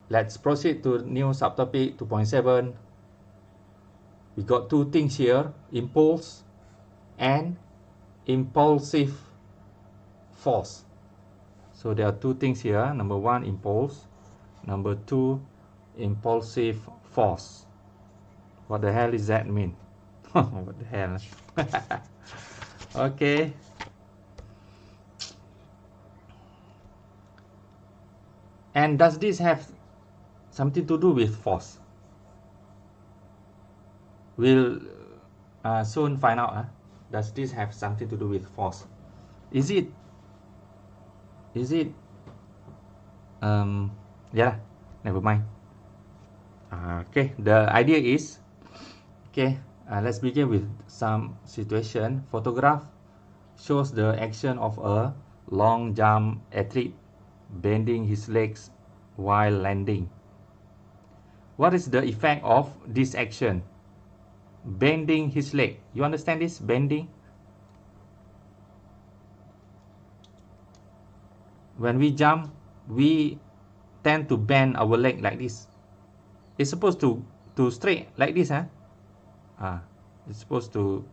Let's proceed to new subtopic 2.7. We got two things here, impulse and impulsive force. So there are two things here. Number one, impulse. Number two, impulsive force. What the hell does that mean? What the hell? Okay. And does this have something to do with force? We'll soon find out. Does this have something to do with force? Is it? Yeah, never mind. Okay, the idea is, okay, let's begin with some situation. Photograph shows the action of a long jump athlete bending his legs while landing. What is the effect of this action? Bending his leg. You understand this? Bending? When we jump, we tend to bend our leg like this. It's supposed to straight like this, huh? It's supposed to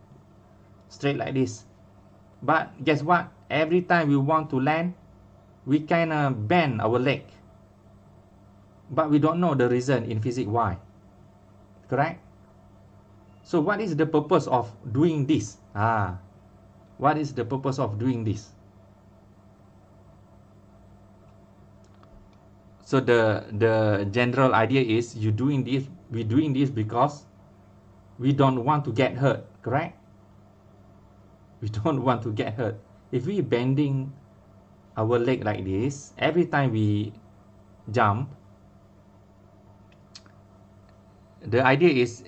straight like this. But guess what? Every time we want to land, we kind of bend our leg. But we don't know the reason in physics why. Correct? So what is the purpose of doing this? What is the purpose of doing this? So the general idea is we're doing this because we don't want to get hurt, correct? We don't want to get hurt. If we bending our leg like this, every time we jump, the idea is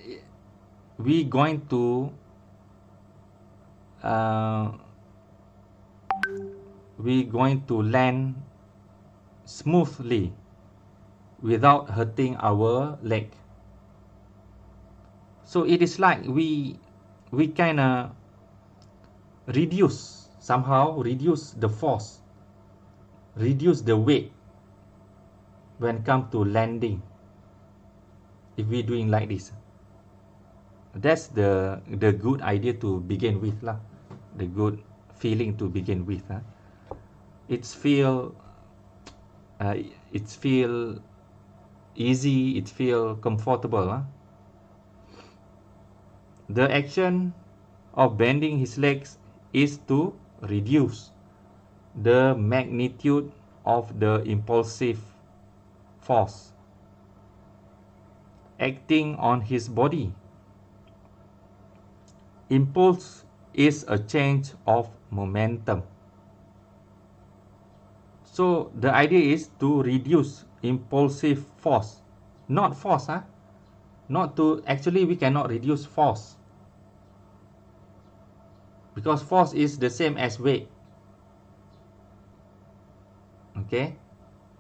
we going to land smoothly without hurting our leg. So it is like we kind of reduce the force, reduce the weight when come to landing. If we doing like this, that's the good idea to begin with lah. The good feeling to begin with. It's feel easy, it feel comfortable. The action of bending his legs is to reduce the magnitude of the impulsive force acting on his body. Impulse is a change of momentum. So the idea is to reduce impulsive force, not force. Not to, actually we cannot reduce force, because force is the same as weight. Okay,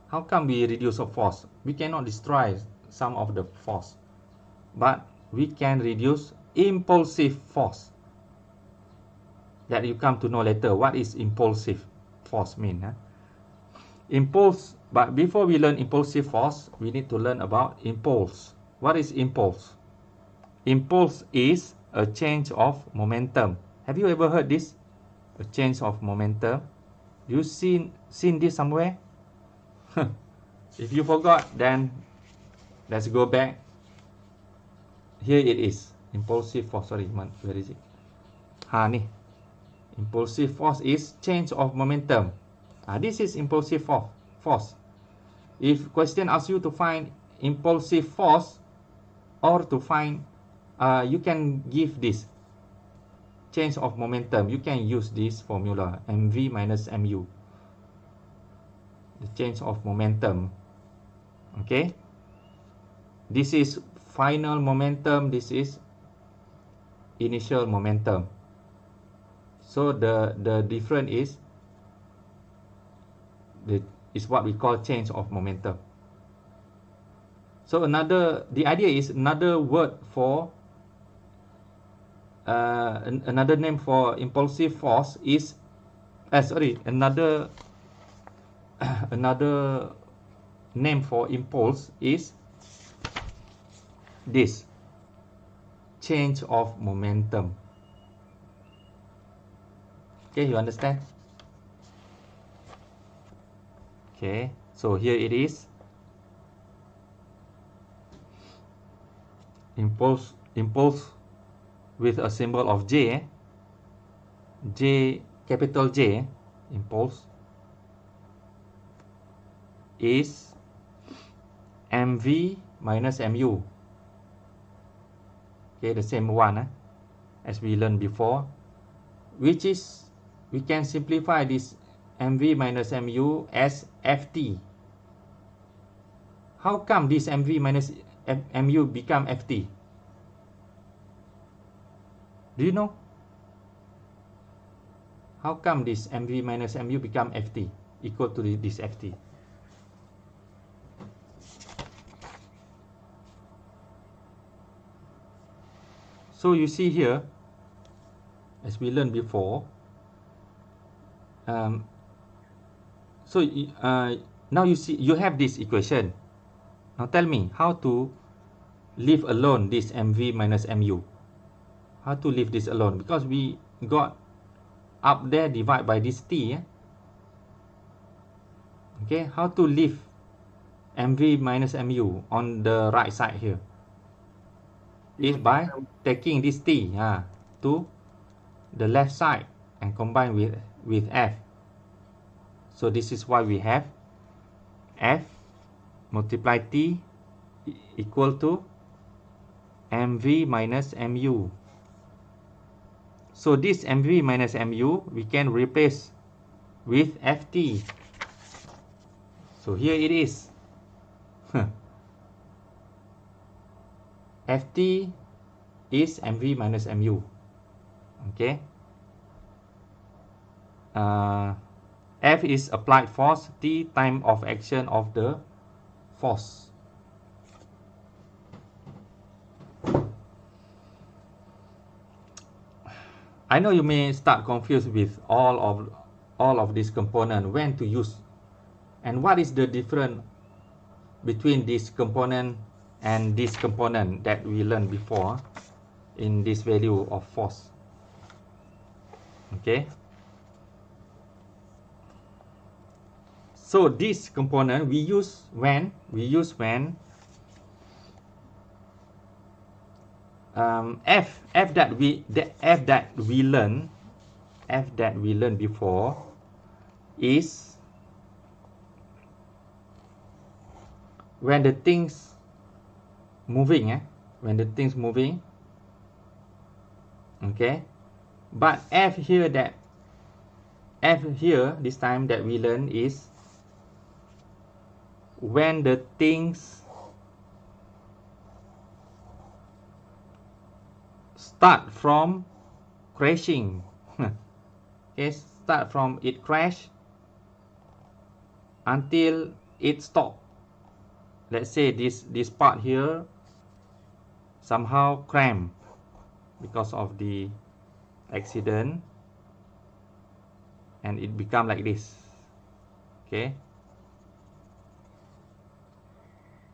how come we reduce a force? We cannot destroy some of the force, but we can reduce impulsive force. That you come to know later what is impulsive force mean. Impulse, but before we learn impulsive force, we need to learn about impulse. What is impulse? Impulse is a change of momentum. Have you ever heard this? A change of momentum. You seen this somewhere? If you forgot, then let's go back. Here it is. Impulsive force. Sorry, where is it? Ni. Impulsive force is change of momentum. This is impulsive force. If question asks you to find impulsive force, or to find, you can give this change of momentum. You can use this formula, mv minus mu. The change of momentum. Okay. This is final momentum. This is initial momentum. So the difference is what we call change of momentum. So the idea is another word for another name for impulsive force is another name for impulse is this, change of momentum. Okay, you understand? Okay, so here it is. Impulse with a symbol of J, capital J, impulse is mv minus mu. Okay, the same one as we learned before, which is, we can simplify this mv minus mu as ft. How come this mv minus mu become ft? Do you know? How come this mv minus mu become ft, equal to this ft? So you see here, as we learned before, now you see, you have this equation. Now tell me how to leave alone this mv minus mu. How to leave this alone? Because we got up there divided by this t. Okay, how to leave mv minus mu on the right side here? Is by taking this t to the left side and combine with f. So this is why we have f multiply t equal to mv minus mu. So this mv minus mu we can replace with ft. So here it is. ft is mv minus mu. Okay. F is applied force, T time of action of the force. I know you may start confused with all of this component, when to use, and what is the difference between this component and this component that we learned before in this value of force. Okay. So this component we use when f that we learned before is when the things moving, okay. But f here this time that we learn is when the things start from crashing. Okay, start from it crash until it stop. Let's say this part here somehow cramp because of the accident, and it become like this. Okay.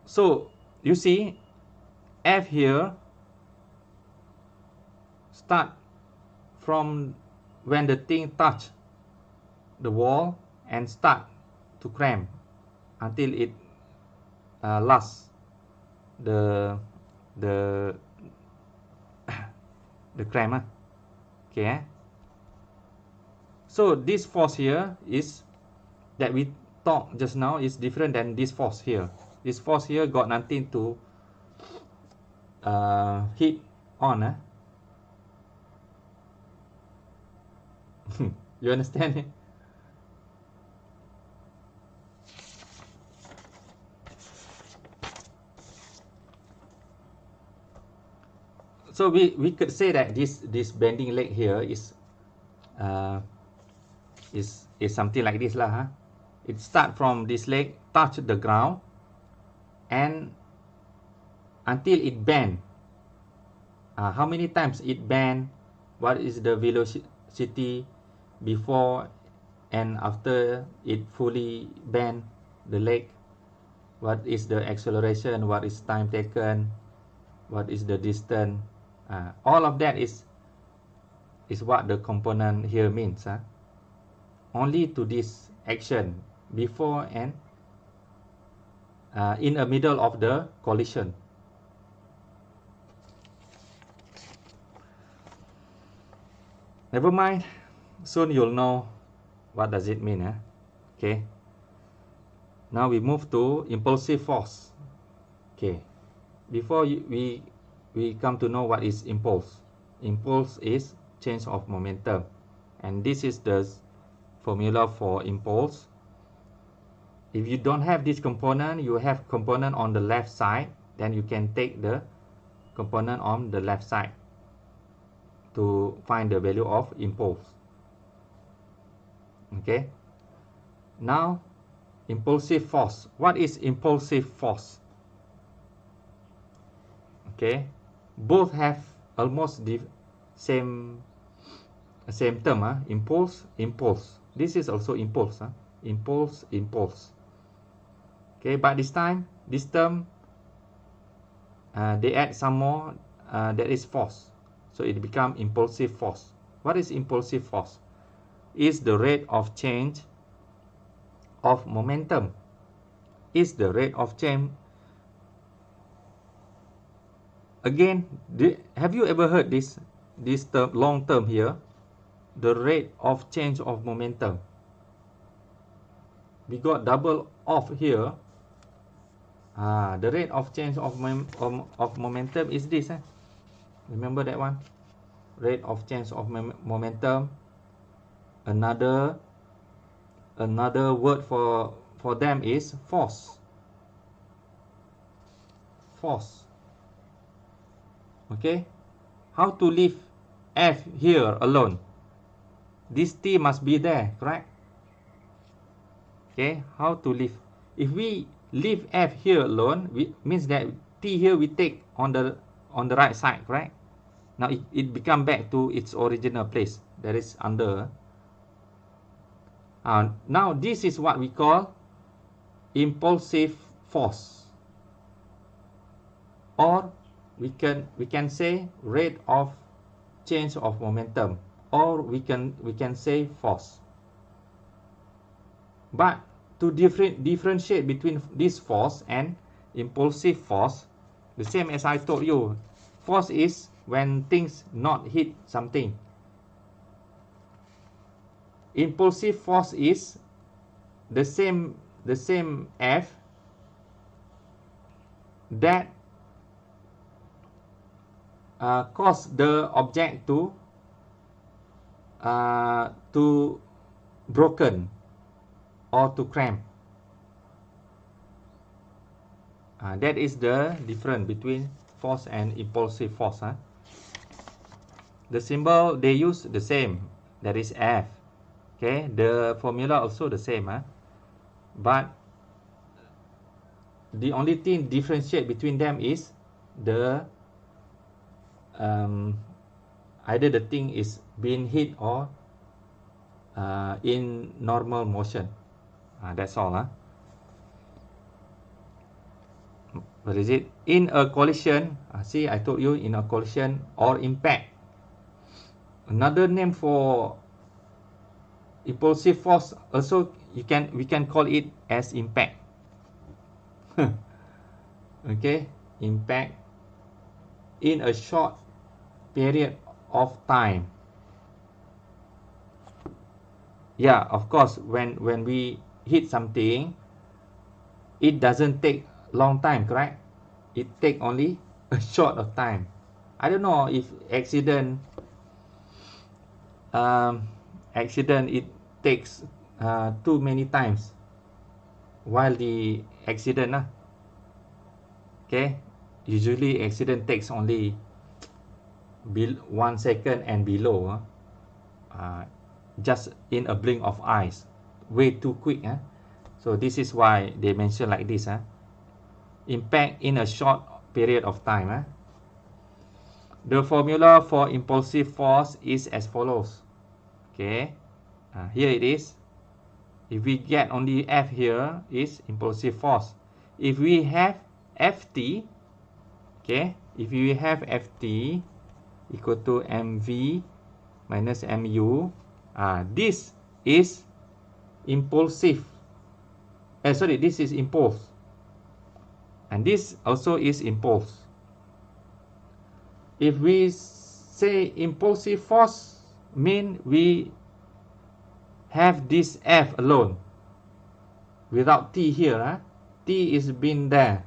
So you see, F here start from when the thing touch the wall and start to cramp until it lasts the cramp. Okay. So this force here is that we talked just now is different than this force here. This force here got nothing to hit on. You understand? So we could say that this bending leg here is something like this lah. It start from this leg, touch the ground, and until it bend. How many times it bend? What is the velocity before and after it fully bend the leg? what is the acceleration, what is time taken, what is the distance. All of that is what the component here means. Only to this action before and in the middle of the collision. Never mind, soon you'll know what does it mean. Okay, now we move to impulsive force. Okay, before we come to know what is impulse. Impulse is change of momentum, and this is the formula for impulse. If you don't have this component, you have component on the left side, then you can take the component on the left side to find the value of impulse. Okay, now impulsive force. What is impulsive force? Okay, both have almost the same term. Impulse. This is also impulse. Impulse. Okay, but this term they add some more, that is force, so it becomes impulsive force. What is impulsive force? Is the rate of change of momentum. Is the rate of change. Again, have you ever heard this term, long term here? The rate of change of momentum. We got double off here. The rate of change of momentum is this. Remember that one? Rate of change of momentum. Another word for them is force. Okay, how to leave F here alone? This T must be there, correct? Okay, how to leave? If we leave F here alone, means that T here we take on the right side, correct? Now it become back to its original place, that is under. Now this is what we call impulsive force, or we can say rate of change of momentum, or we can say force. But to differentiate between this force and impulsive force, the same as I told you, force is when things not hit something. Impulsive force is the same F that cause the object to broken or to cramp. That is the difference between force and impulsive force. The symbol they use the same, that is F. Okay, the formula also the same. But the only thing differentiate between them is the either the thing is being hit or in normal motion. That's all. What is it? In a collision, see, I told you, in a collision or impact. Another name for impulsive force also, we can call it as impact. Okay, impact in a short period of time. Yeah, of course, when we hit something, it doesn't take long time, correct? It take only a short of time. I don't know if accident it takes too many times while the accident. Okay, usually accident takes only 1 second and below. Just in a blink of eyes, way too quick. So this is why they mention like this. Impact in a short period of time. The formula for impulsive force is as follows. Okay, here it is. If we get only F here, is impulsive force. if we have Ft, okay, if we have Ft equal to mv minus mu, this is impulsive. This is impulse. And this also is impulse. If we say impulsive force, mean we have this F alone without T here. T is been there.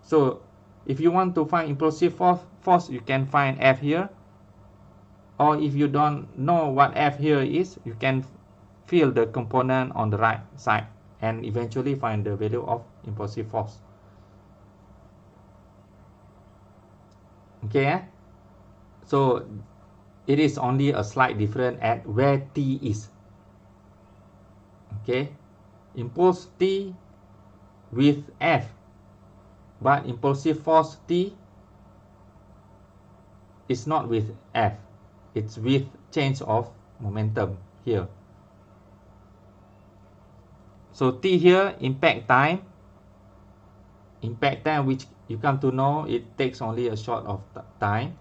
So if you want to find impulsive force, you can find F here. Or if you don't know what F here is, you can fill the component on the right side and eventually find the value of impulsive force. Okay, so it is only a slight difference at where T is. Okay, impulse T with F, but impulsive force T is not with F, it's with change of momentum here. So T here, impact time, which you come to know it takes only a short of time.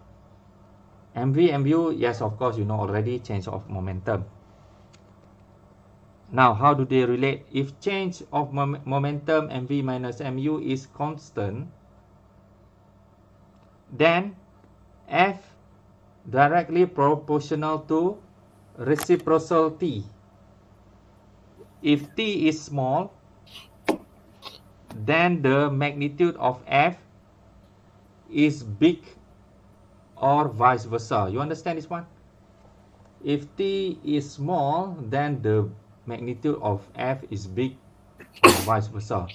MV, MU, yes, of course, you know already, change of momentum. Now, how do they relate? If change of momentum mv minus mu is constant, then F directly proportional to reciprocal T. If T is small, then the magnitude of F is big or vice versa. You understand this one? If T is small, then the magnitude of F is big or vice versa.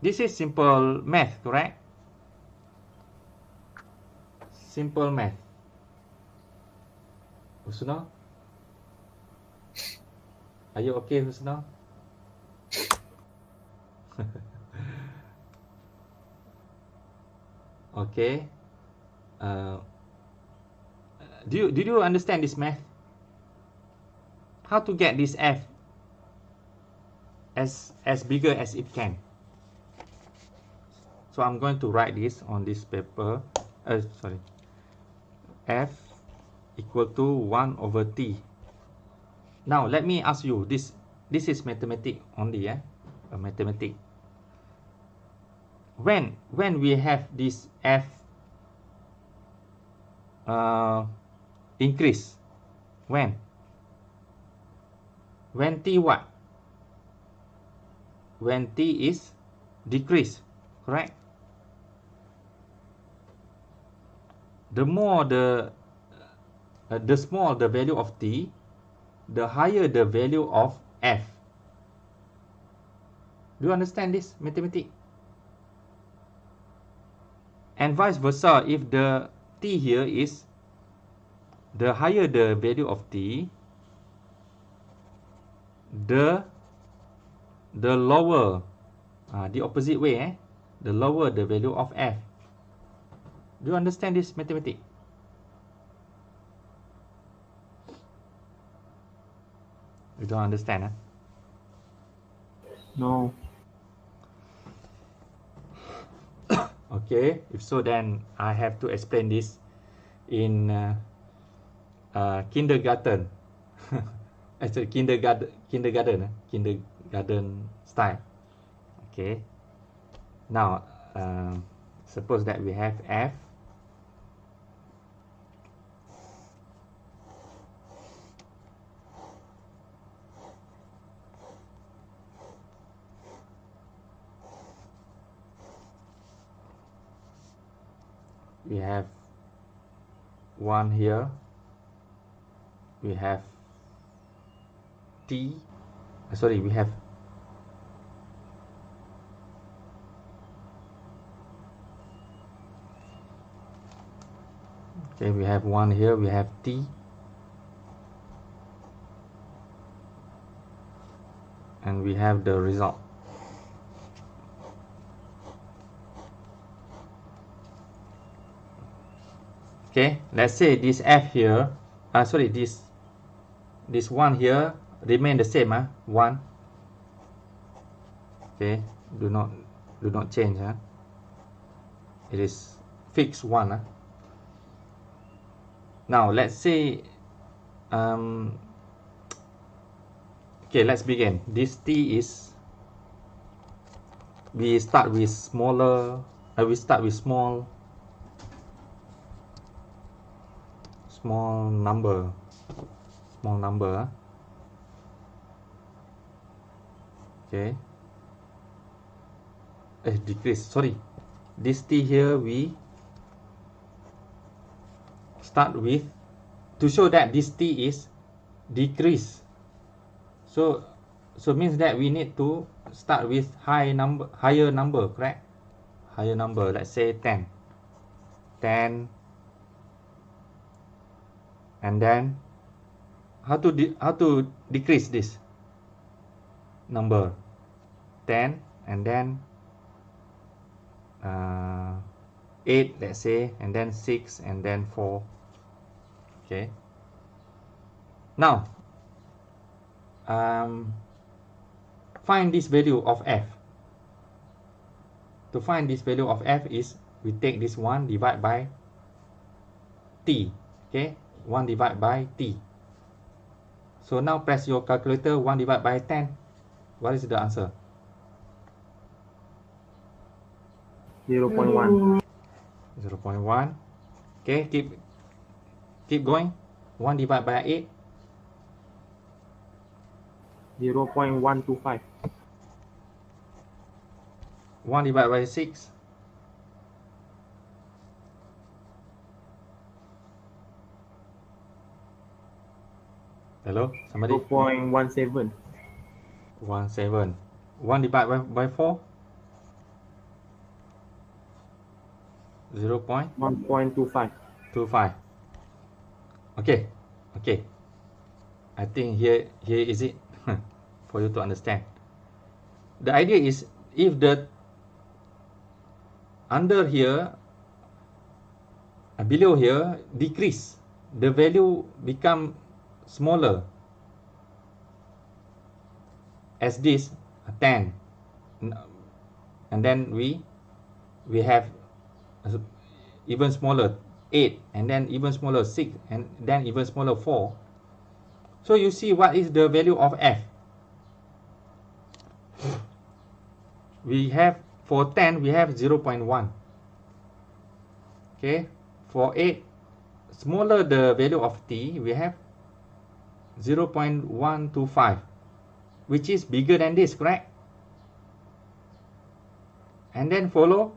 This is simple math, correct? Simple math. Husna? Are you okay, Husna? Okay. Did you understand this math? How to get this F as bigger as it can? So I'm going to write this on this paper. F equal to 1 over T. Now let me ask you, this is mathematics only, mathematics. When we have this F increase, when T what? When T is decrease, correct? The more the small the value of T, the higher the value of F. Do you understand this mathematics? And vice versa, if the T here is, the higher the value of T, the lower, the opposite way, the lower the value of F. Do you understand this mathematics? You don't understand, No. Okay, if so, then I have to explain this in kindergarten. Actually, kindergarten style. Okay. Now, suppose that we have F. We have 1 here. We have T. We have we have 1 here. We have T. And we have the result. Okay, let's say this F here, this 1 here remain the same, 1. Okay, Do not change. It is fixed 1. Now let's say okay, let's begin. This t is, we start with smaller, we start with small number. Okay, decrease, sorry, this t here we start with, to show that this t is decrease, so means that we need to start with higher number, correct? Higher number, let's say 10, and then how to decrease this number? 10, and then 8, let's say, and then 6, and then 4. Okay, now find this value of f. To find this value of f is, we take this 1 divide by t. Okay, 1 divide by t. So now press your calculator. 1 divided by 10, what is the answer? 0.1. 0.1. Okay, keep going. 1 divided by 8, 0.125. 1 divided by 6, hello, somebody? 0.17. 17. 1 divided by 4, 1.25. 0.25. Okay, I think here is it for you to understand. The idea is, if the under here, below here decrease, the value become smaller, as this 10, and then we have even smaller 8, and then even smaller 6, and then even smaller 4. So you see, what is the value of f? We have, for 10 we have 0.1. Okay, for 8, smaller the value of t, we have 0.125, which is bigger than this, correct? And then follow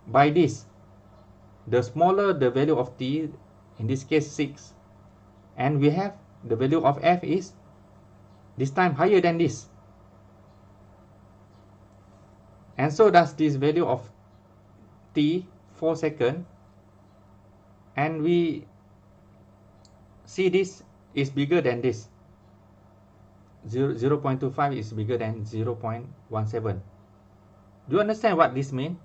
by this, the smaller the value of t, in this case 6, and we have the value of f is this time higher than this, and so does this value of t, 4 seconds, and we see this is bigger than this. 0.25 is bigger than 0.17. Do you understand what this means?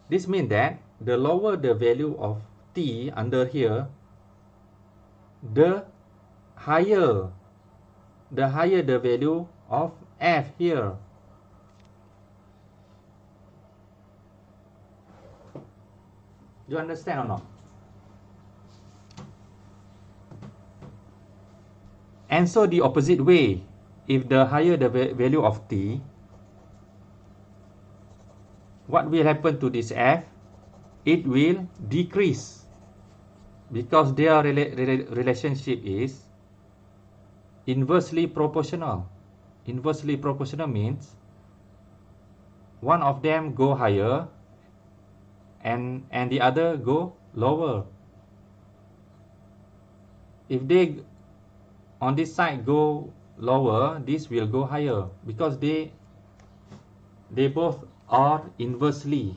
This means that the lower the value of t under here, the higher the value of f here. Do you understand or not? And so the opposite way, if the higher the value of t, what will happen to this f? It will decrease, because their relationship is inversely proportional. Inversely proportional means one of them go higher and the other go lower. If they on this side go lower, this will go higher, because they both are inversely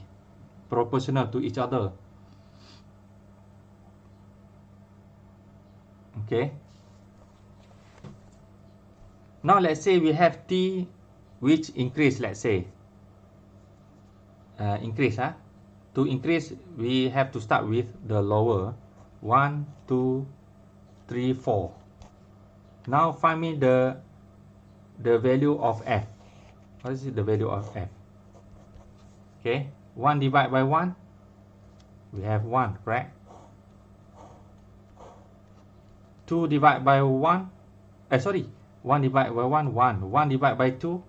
proportional to each other. Okay, now let's say we have t which increase, let's say increase. To increase, we have to start with the lower 1, 2, 3, 4. Now find me the value of f. What is the value of f? Okay, 1 divided by 1, we have 1, correct? 2 divided by 1, 1 divided by 1, 1. 1 divided by 2,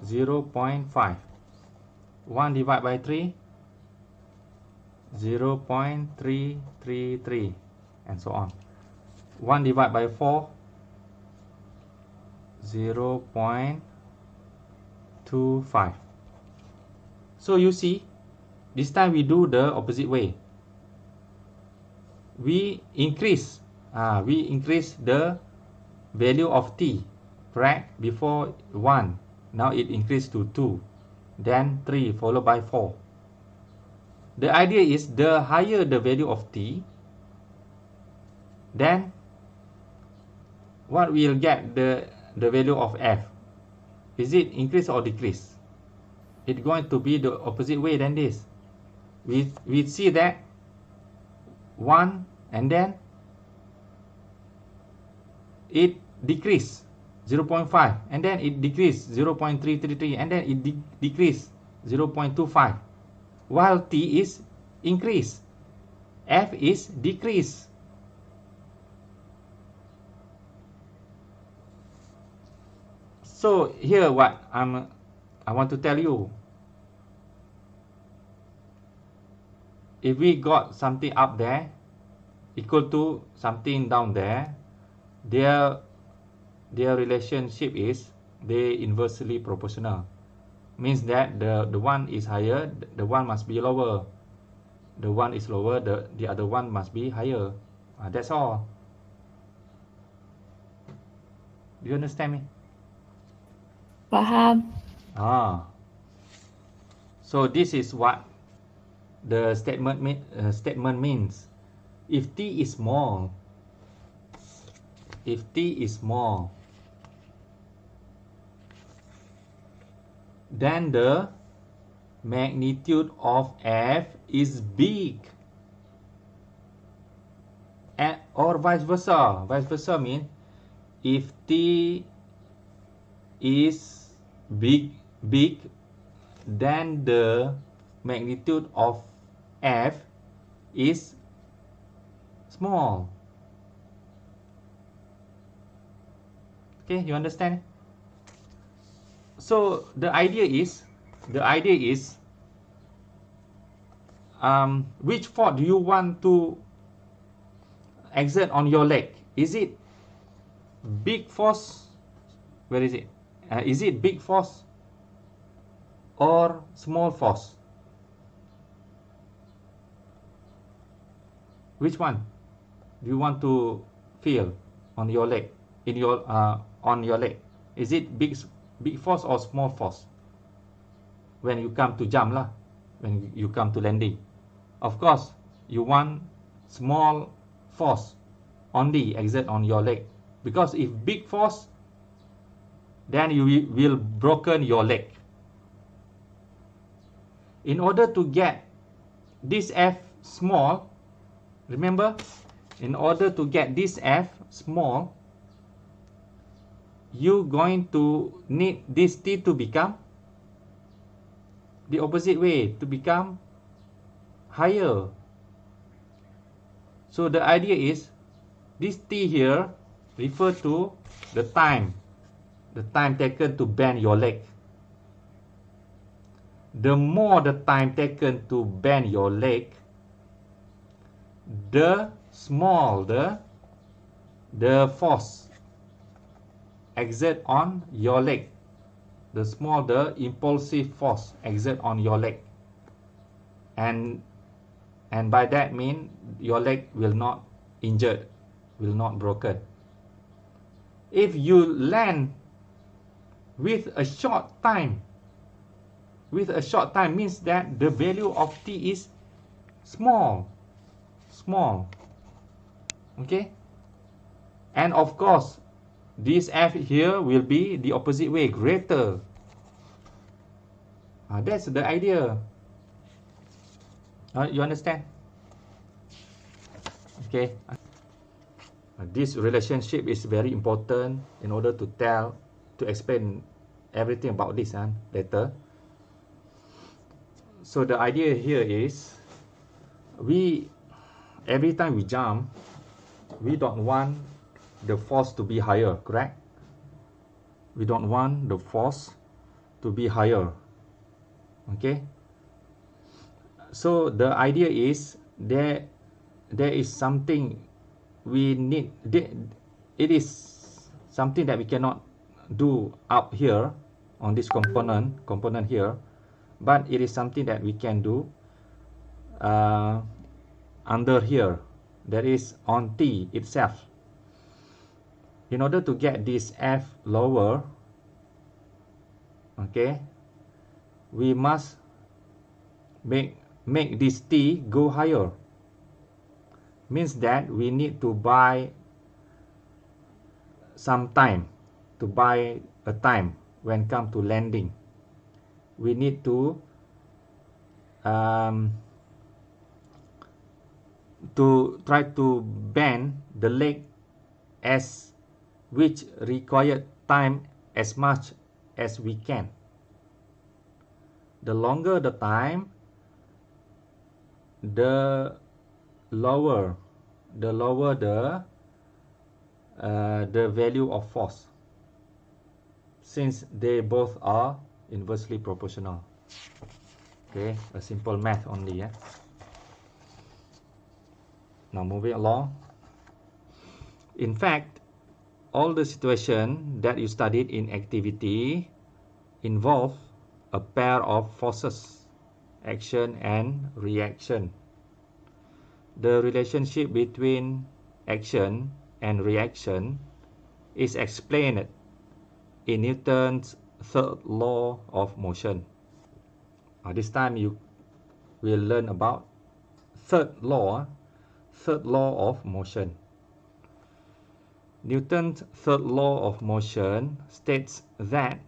0.5. 1 divided by 3, 0.333, and so on. 1 divided by 4, 0.25. So you see, this time we do the opposite way. We increase the value of t, correct? Before 1, now it increased to 2, then 3, followed by 4. The idea is the higher the value of t, then what will get the value of f? Is it increase or decrease? It's going to be the opposite way than this. We see that 1, and then it decrease 0.5, and then it decrease 0.333, and then it decrease 0.25, while t is increase, f is decrease. So here what I want to tell you, if we got something up there equal to something down there, their relationship is they inversely proportional. Means that the one is higher, the one must be lower. The one is lower, the other one must be higher. That's all. Do you understand me? Faham. So this is what the statement means. If t is small, then the magnitude of f is big, or vice versa. Vice versa means if t is big, then the magnitude of f is small. Okay, you understand? So the idea is which force do you want to exert on your leg? Is it big force? Where is it? Is it big force or small force? Which one do you want to feel on your leg? On your leg, is it big force or small force? When you come to jump lah, when you come to landing, of course you want small force only exert on your leg, because if big force, then you will broken your leg. In order to get this f small, remember, in order to get this f small, you going to need this t to become the opposite way, to become higher. So the idea is this t here refer to the time taken to bend your leg. The more the time taken to bend your leg, the small the force exert on your leg, the small the impulsive force exert on your leg, and by that mean your leg will not injured, will not broken. If you land with a short time means that the value of t is small. Okay, and of course this f here will be the opposite way, greater. That's the idea. You understand? Okay. This relationship is very important in order to explain everything about this later. So the idea here is, every time we jump, we don't want the force to be higher, correct? We don't want the force to be higher. Okay, so the idea is there is something we need. It is something that we cannot do up here on this component here, but it is something that we can do under here, that is on T itself. In order to get this F lower, okay, we must make this T go higher. Means that we need to buy some time, to buy a time when come to landing. We need to try to bend the leg as which required time as much as we can. The longer the time, the lower the value of force, since they both are inversely proportional. Okay, a simple math only. Now moving along. In fact, all the situations that you studied in activity involve a pair of forces, action and reaction. The relationship between action and reaction is explained in Newton's third law of motion. This time you will learn about third law of motion. Newton's third law of motion states that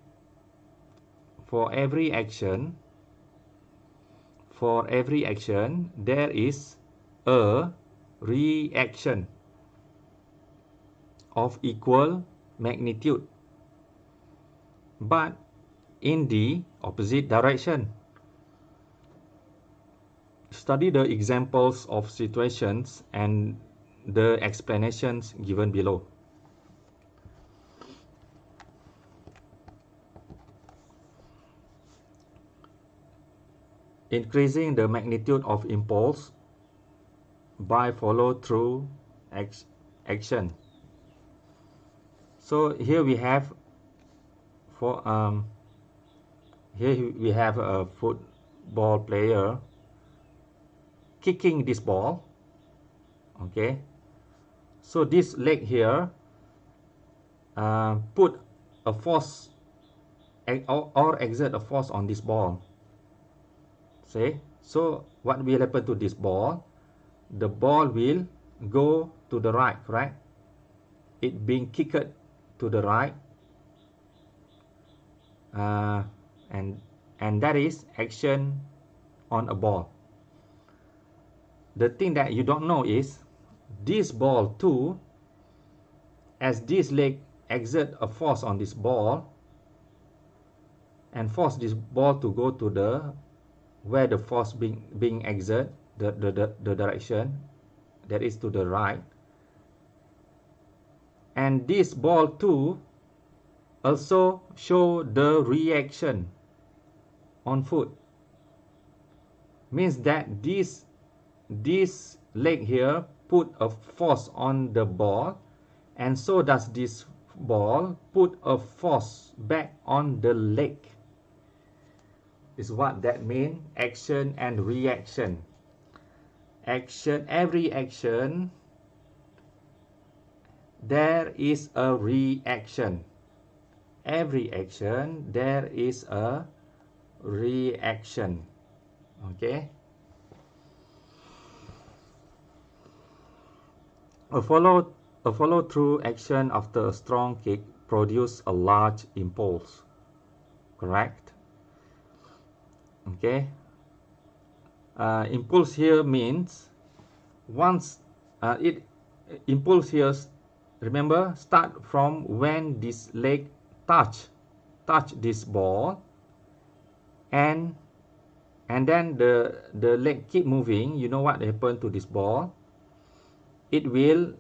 for every action there is a reaction of equal magnitude, but in the opposite direction. Study the examples of situations and the explanations given below. Increasing the magnitude of impulse by follow-through action. So here we have a football player kicking this ball. Okay, so this leg here put a force or exert a force on this ball. See, so what will happen to this ball? The ball will go to the right, correct? It being kicked to the right, and that is action on a ball. The thing that you don't know is this ball too, as this leg exert a force on this ball and force this ball to go to the where the force being exerted, the direction that is to the right, and this ball too also show the reaction on foot. Means that this leg here put a force on the ball, and so does this ball put a force back on the leg. Is what that means, action and reaction. Every action there is a reaction. Every action there is a reaction. Okay, a follow through action after a strong kick produces a large impulse, correct? Okay, impulse here means once impulse here, remember, start from when this leg touch touch this ball, and then the leg keep moving, you know what happened to this ball? It will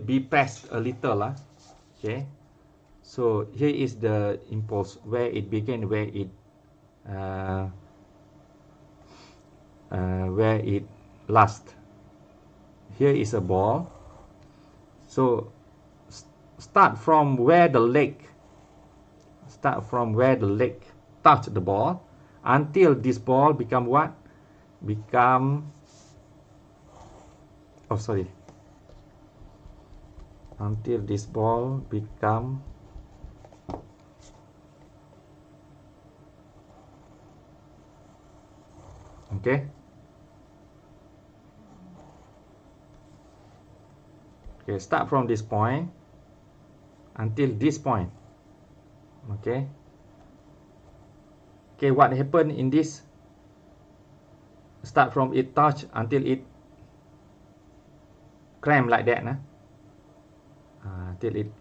be pressed a little, okay. So here is the impulse where it began, where it last. Here is a ball. So start from where the leg touch the ball until this ball become what? Until this ball become okay. Okay, start from this point until this point. Okay. Okay, what happened in this? Start from it touch until it cramp like that, until it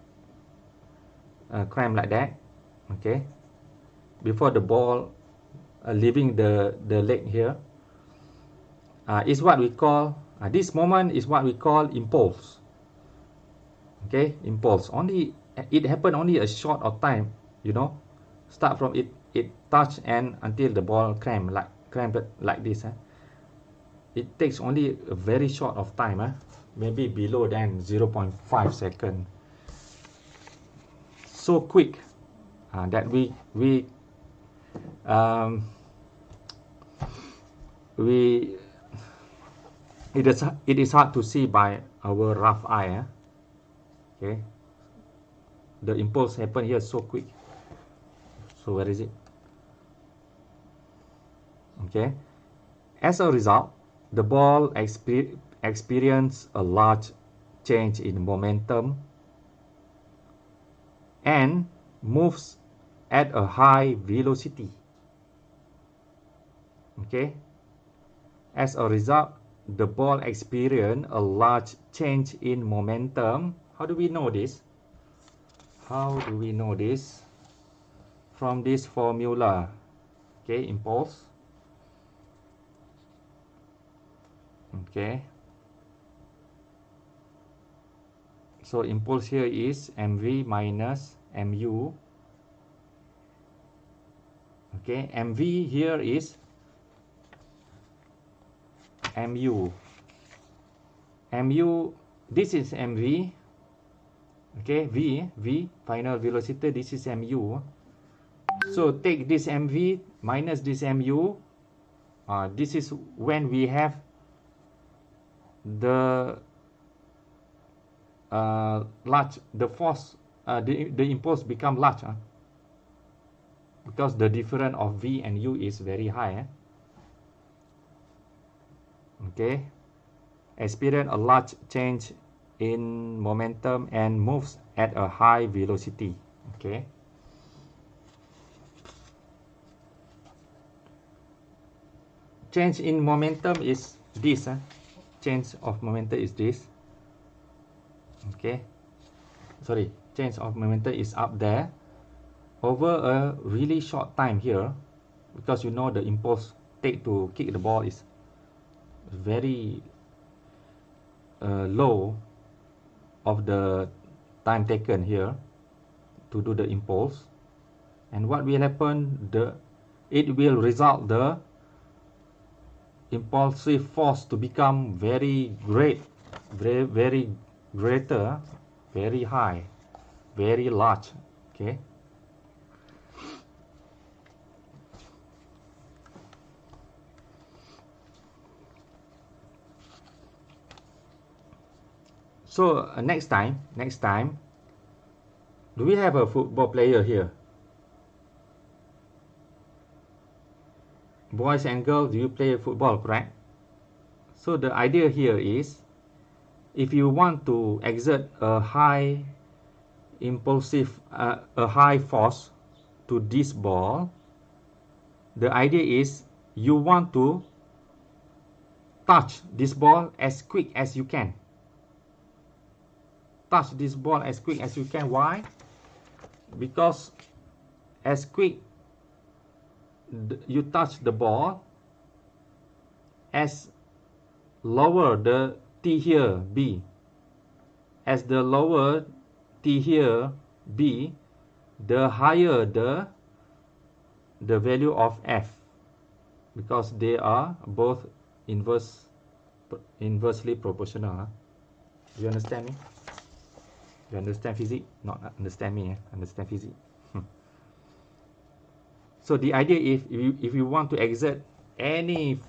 cramp like that. Okay. Before the ball leaving the leg here, is what we call this moment is what we call impulse. Okay, impulse. Only it happened only a short of time, you know. Start from it touch and until the ball cramped like this. It takes only a very short of time, maybe below than 0.5 second. So quick that it is hard to see by our rough eye. Okay, the impulse happened here so quick. So where is it? Okay, as a result, the ball experience a large change in momentum and moves at a high velocity. Okay, as a result, the ball experience a large change in momentum. How do we know this? From this formula. Okay, impulse. Okay. So impulse here is mv minus mu. Okay, mv here is mu. This is mv. Okay, v final velocity, this is mu. So take this mv minus this mu. This is when we have the large, the force, the impulse become large, because the difference of v and u is very high. Okay, experience a large change in momentum and moves at a high velocity. Okay, change in momentum is this. Change of momentum is this. Okay, sorry, change of momentum is up there over a really short time here, because you know the impulse take to kick the ball is very low of the time taken here to do the impulse. And what will happen, it will result the impulsive force to become very great, very greater, very high, very large. Okay, so next time, do we have a football player here? Boys and girls, do you play football, correct? So the idea here is, if you want to exert a high impulsive, a high force to this ball, the idea is you want to touch this ball as quick as you can. touch this ball as quick as you can. Why? Because as quick you touch the ball, as lower the T here, B, as the lower T here, B, the higher the value of F, because they are both inversely proportional. You understand me? You understand physics? Not understand me, understand physics. So the idea, if you want to exert any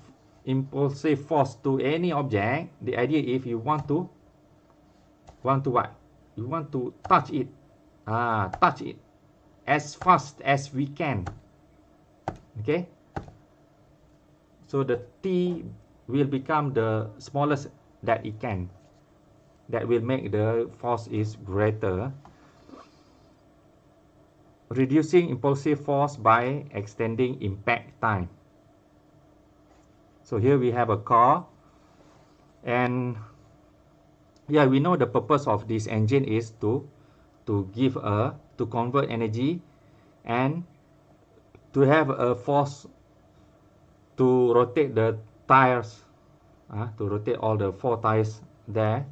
impulsive force to any object, the idea if you want to what? You want to touch it. Touch it as fast as we can. Okay? So the T will become the smallest that it can. That will make the force is greater. Reducing impulsive force by extending impact time. So here we have a car, and yeah, we know the purpose of this engine is to convert energy and to have a force to rotate the tires, to rotate all the 4 tires there,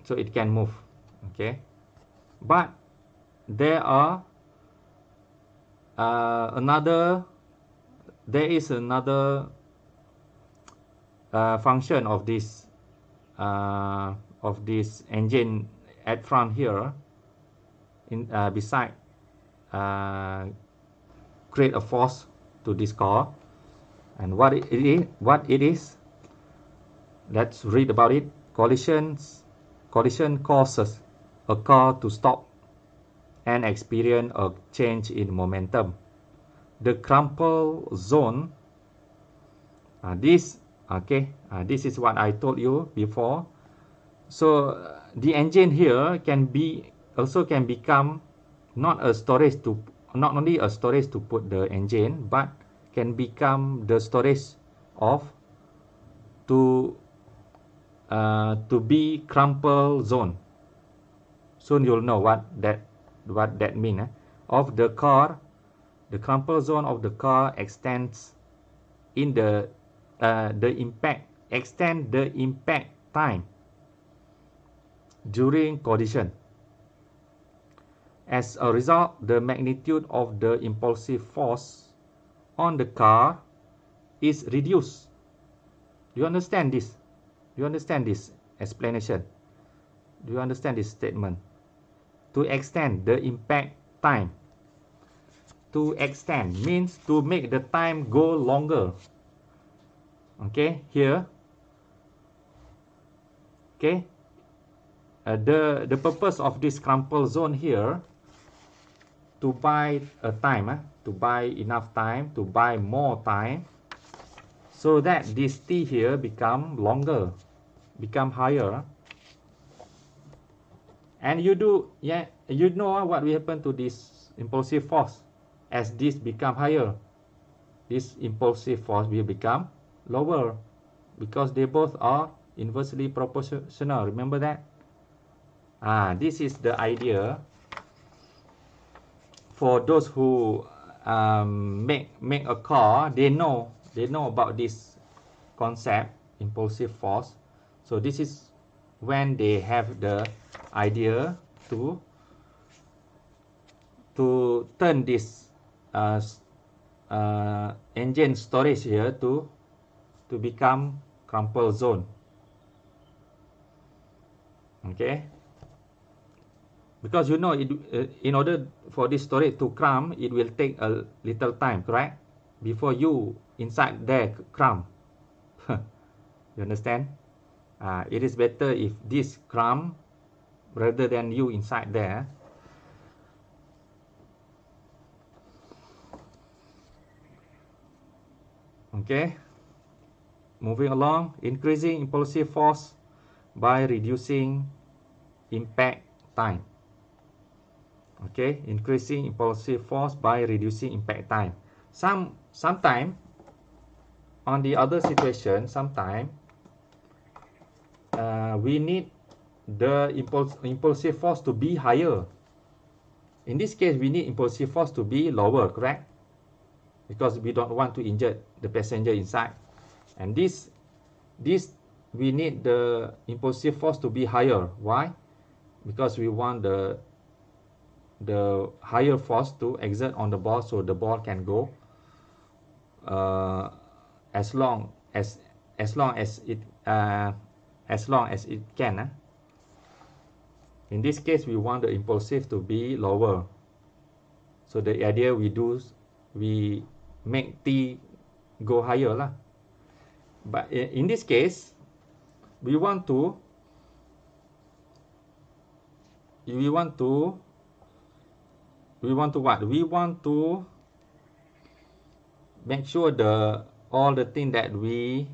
so it can move. Okay, but there are there is another function of this engine at front here, beside create a force to this car. And what it is, let's read about it. Collision causes a car to stop and experience a change in momentum. The crumple zone, this is what I told you before. So the engine here can become not only a storage to put the engine, but can become the storage to be crumple zone. Soon you'll know what that means. Of the car, the crumple zone of the car extends in the impact time during collision. As a result, the magnitude of the impulsive force on the car is reduced. Do you understand this? Do you understand this explanation? Do you understand this statement? To extend the impact time. To extend means to make the time go longer. Okay, here. Okay. The purpose of this crumple zone here, to buy a time, to buy enough time, to buy more time, so that this T here become longer, become higher. And you know what will happen to this impulsive force as this become higher. This impulsive force will become lower because they both are inversely proportional. Remember that? This is the idea for those who make a car. They know about this concept, impulsive force. So this is when they have the idea to turn this engine storage here to become crumple zone. Okay, because in order for this storage to crumb, it will take a little time, correct? Before you inside there crumb. You understand? It is better if this crumb rather than you inside there. Okay, moving along. Increasing impulsive force by reducing impact time. Okay, increasing impulsive force by reducing impact time. Sometime on the other situation, sometime we need the impulsive force to be higher. In this case, we need impulsive force to be lower, correct? Because we don't want to injure the passenger inside. And this we need the impulsive force to be higher. Why? Because we want the higher force to exert on the ball, so the ball can go as long as it can. In this case, we want the impulsive to be lower. So the idea we make T go higher lah. But in this case, we want to what? We want to make sure all the thing that we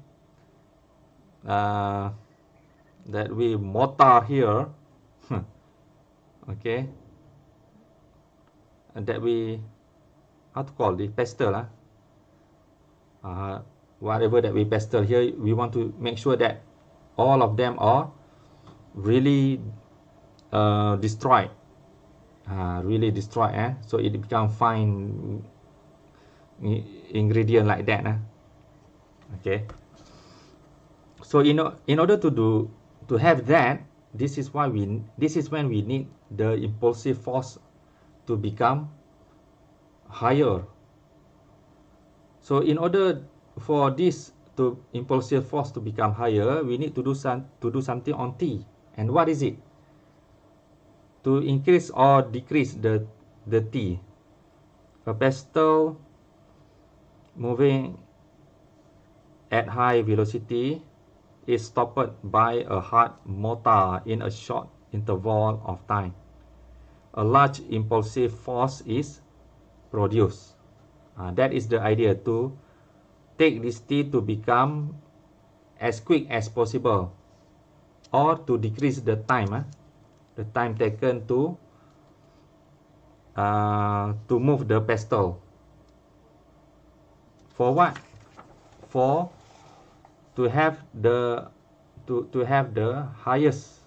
motor here, okay, and that we, how to call the pestle, whatever that we pestle here, we want to make sure that all of them are really destroyed, so it become fine ingredient like that. Okay, so in order to have that, this is when we need the impulsive force to become higher. So in order for this impulsive force to become higher, we need to do something on T. And what is it? To increase or decrease the T. A pestle moving at high velocity is stopped by a hard motor in a short interval of time. A large impulsive force is produced. That is the idea, to take this T to become as quick as possible, or to decrease the time taken to move the pestle. For what? For to have the highest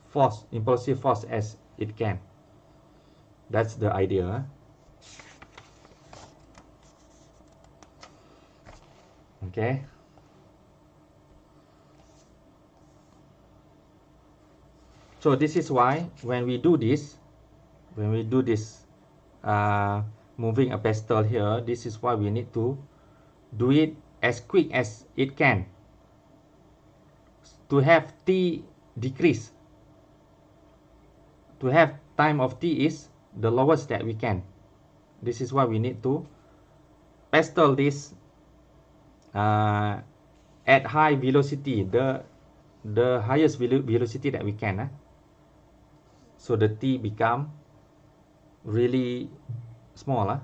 force, impulsive force as it can. That's the idea. Okay. So this is why when we do this moving a pestle here, this is why we need to do it as quick as it can, to have T decrease, to have time of T is the lowest that we can. This is why we need to pestle this at high velocity, the highest velocity that we can, so the T become really small,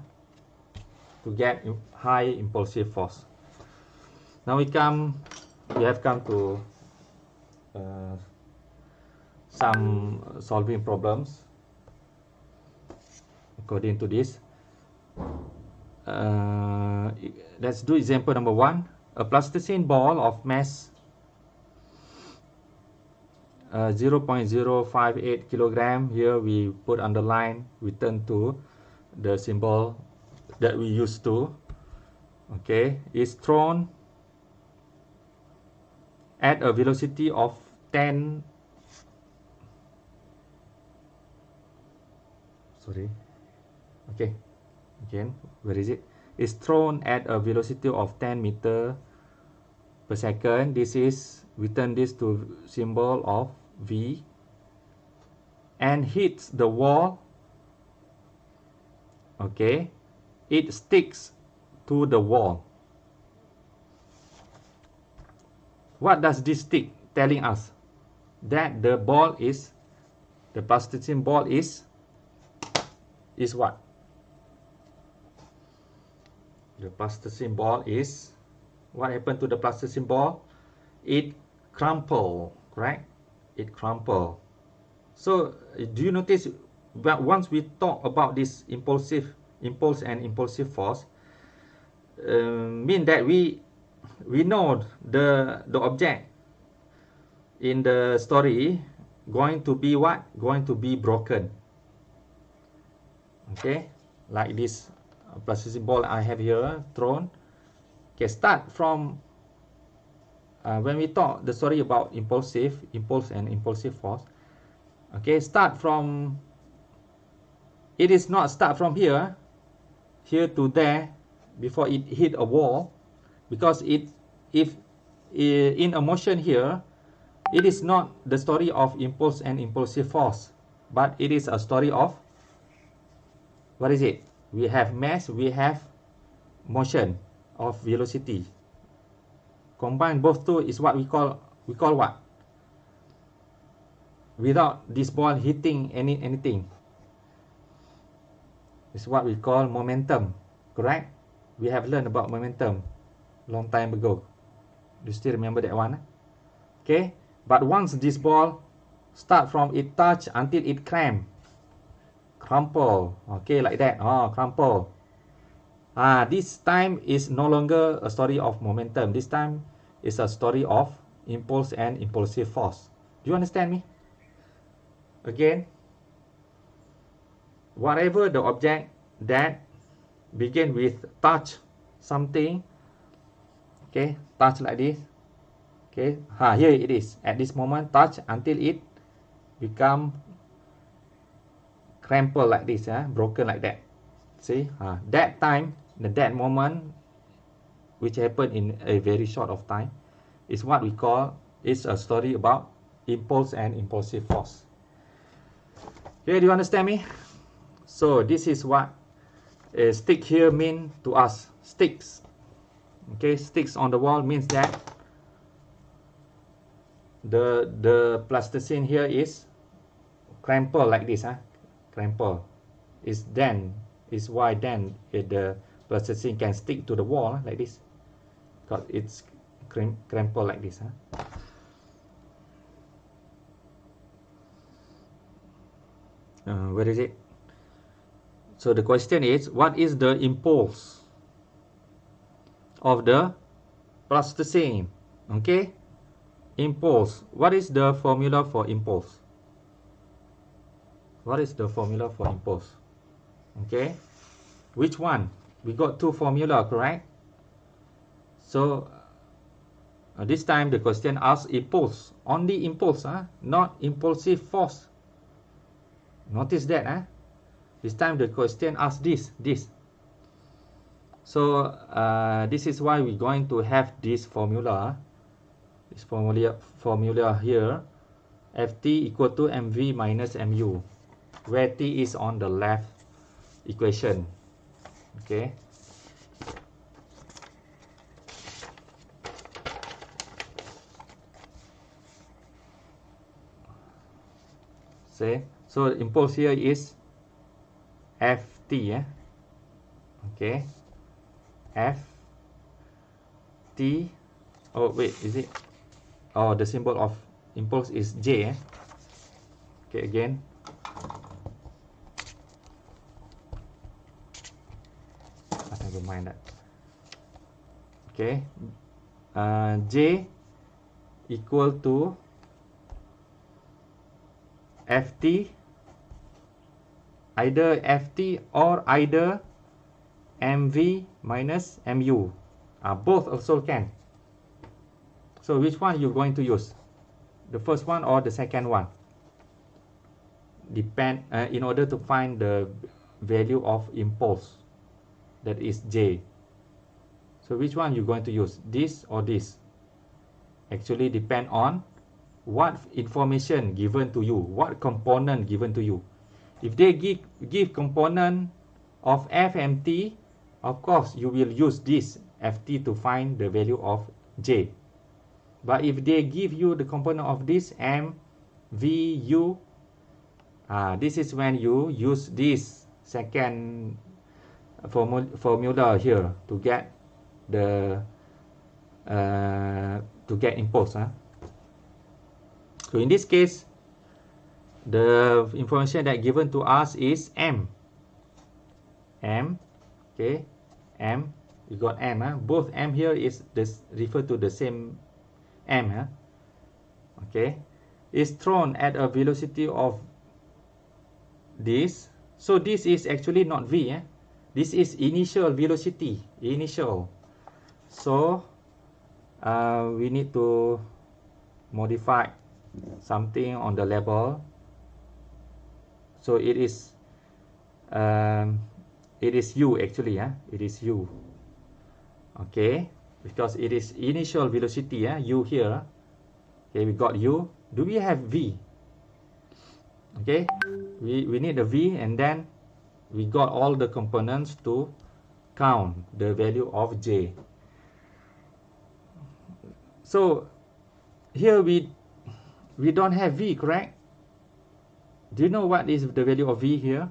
to get high impulsive force. Now we have come to some solving problems according to this. Let's do example number 1. A plasticine ball of mass 0.058 kilogram. Here we put underline, we turn to the symbol that we used to. Okay, is thrown at a velocity of 10. Sorry. Okay. Again, where is it? Is thrown at a velocity of 10 meter per second. This is, we turn this to symbol of V, and hits the wall. Okay, it sticks to the wall. What does this stick telling us? That the plasticine ball is what? The plasticine ball is, what happened to the plasticine ball? It crumpled, correct? It crumpled. So do you notice that once we talk about this impulse and impulsive force, mean that we know the object in the story going to be what? Going to be broken. Okay, like this plasticine ball I have here thrown. Okay, start from when we talk the story about impulse and impulsive force. Okay, start from, it is not start from here to there before it hit a wall, because if in a motion here, it is not the story of impulse and impulsive force, but it is a story of, what is it? We have mass, we have motion of velocity. Combine both two is what we call what? Without this ball hitting anything, is what we call momentum. Correct? We have learned about momentum long time ago. You still remember that one? Okay, but once this ball start from it touch until it crumple, okay, like that. Crumple. This time is no longer a story of momentum. This time is a story of impulse and impulsive force. Do you understand me? Again, whatever the object that begin with touch something, okay, touch like this, okay, here it is. At this moment, touch until it become crumple like this, broken like that. See, that time, that moment, which happened in a very short of time, is what we call, is a story about impulse and impulsive force. Okay, do you understand me? So this is what a stick here mean to us. Sticks. Okay, sticks on the wall means that the plasticine here is crumple like this, crumple. Is why then the plasticine can stick to the wall like this, because it's crumple like this. Where is it? So the question is, what is the impulse of the plasticine? Okay, impulse. What is the formula for impulse? What is the formula for impulse? Okay, which one? We got two formula, correct? So this time the question asks impulse, only impulse, not impulsive force. Notice that, this time the question asks this. So this is why we're going to have this formula, formula here, Ft equal to mv minus mu, where t is on the left equation. Okay, so impulse here is Ft, okay, Ft, oh wait, is it, the symbol of impulse is J, okay, again, never mind that. Okay, J equal to Ft, either Ft or either mv minus mu. Both also can. So which one you're going to use? The first one or the second one? Depend in order to find the value of impulse, that is J. So which one you're going to use? This or this? Actually depend on what information given to you, what component given to you. If they give component of f and t, of course you will use this Ft to find the value of J. But if they give you the component of this m, v, u, this is when you use this second formula here to get the to get impulse. So in this case, the information that given to us is m. Okay, m. You got m. Both m here is this refer to the same m. Okay, is thrown at a velocity of this. So this is actually not v. This is initial velocity. Initial. So we need to modify something on the label. So it is u actually. It is u. Okay, because it is initial velocity. U here. Okay, we got u. Do we have v? Okay, we need a v, and then we got all the components to count the value of j. So here we don't have v, correct? Do you know what is the value of v here?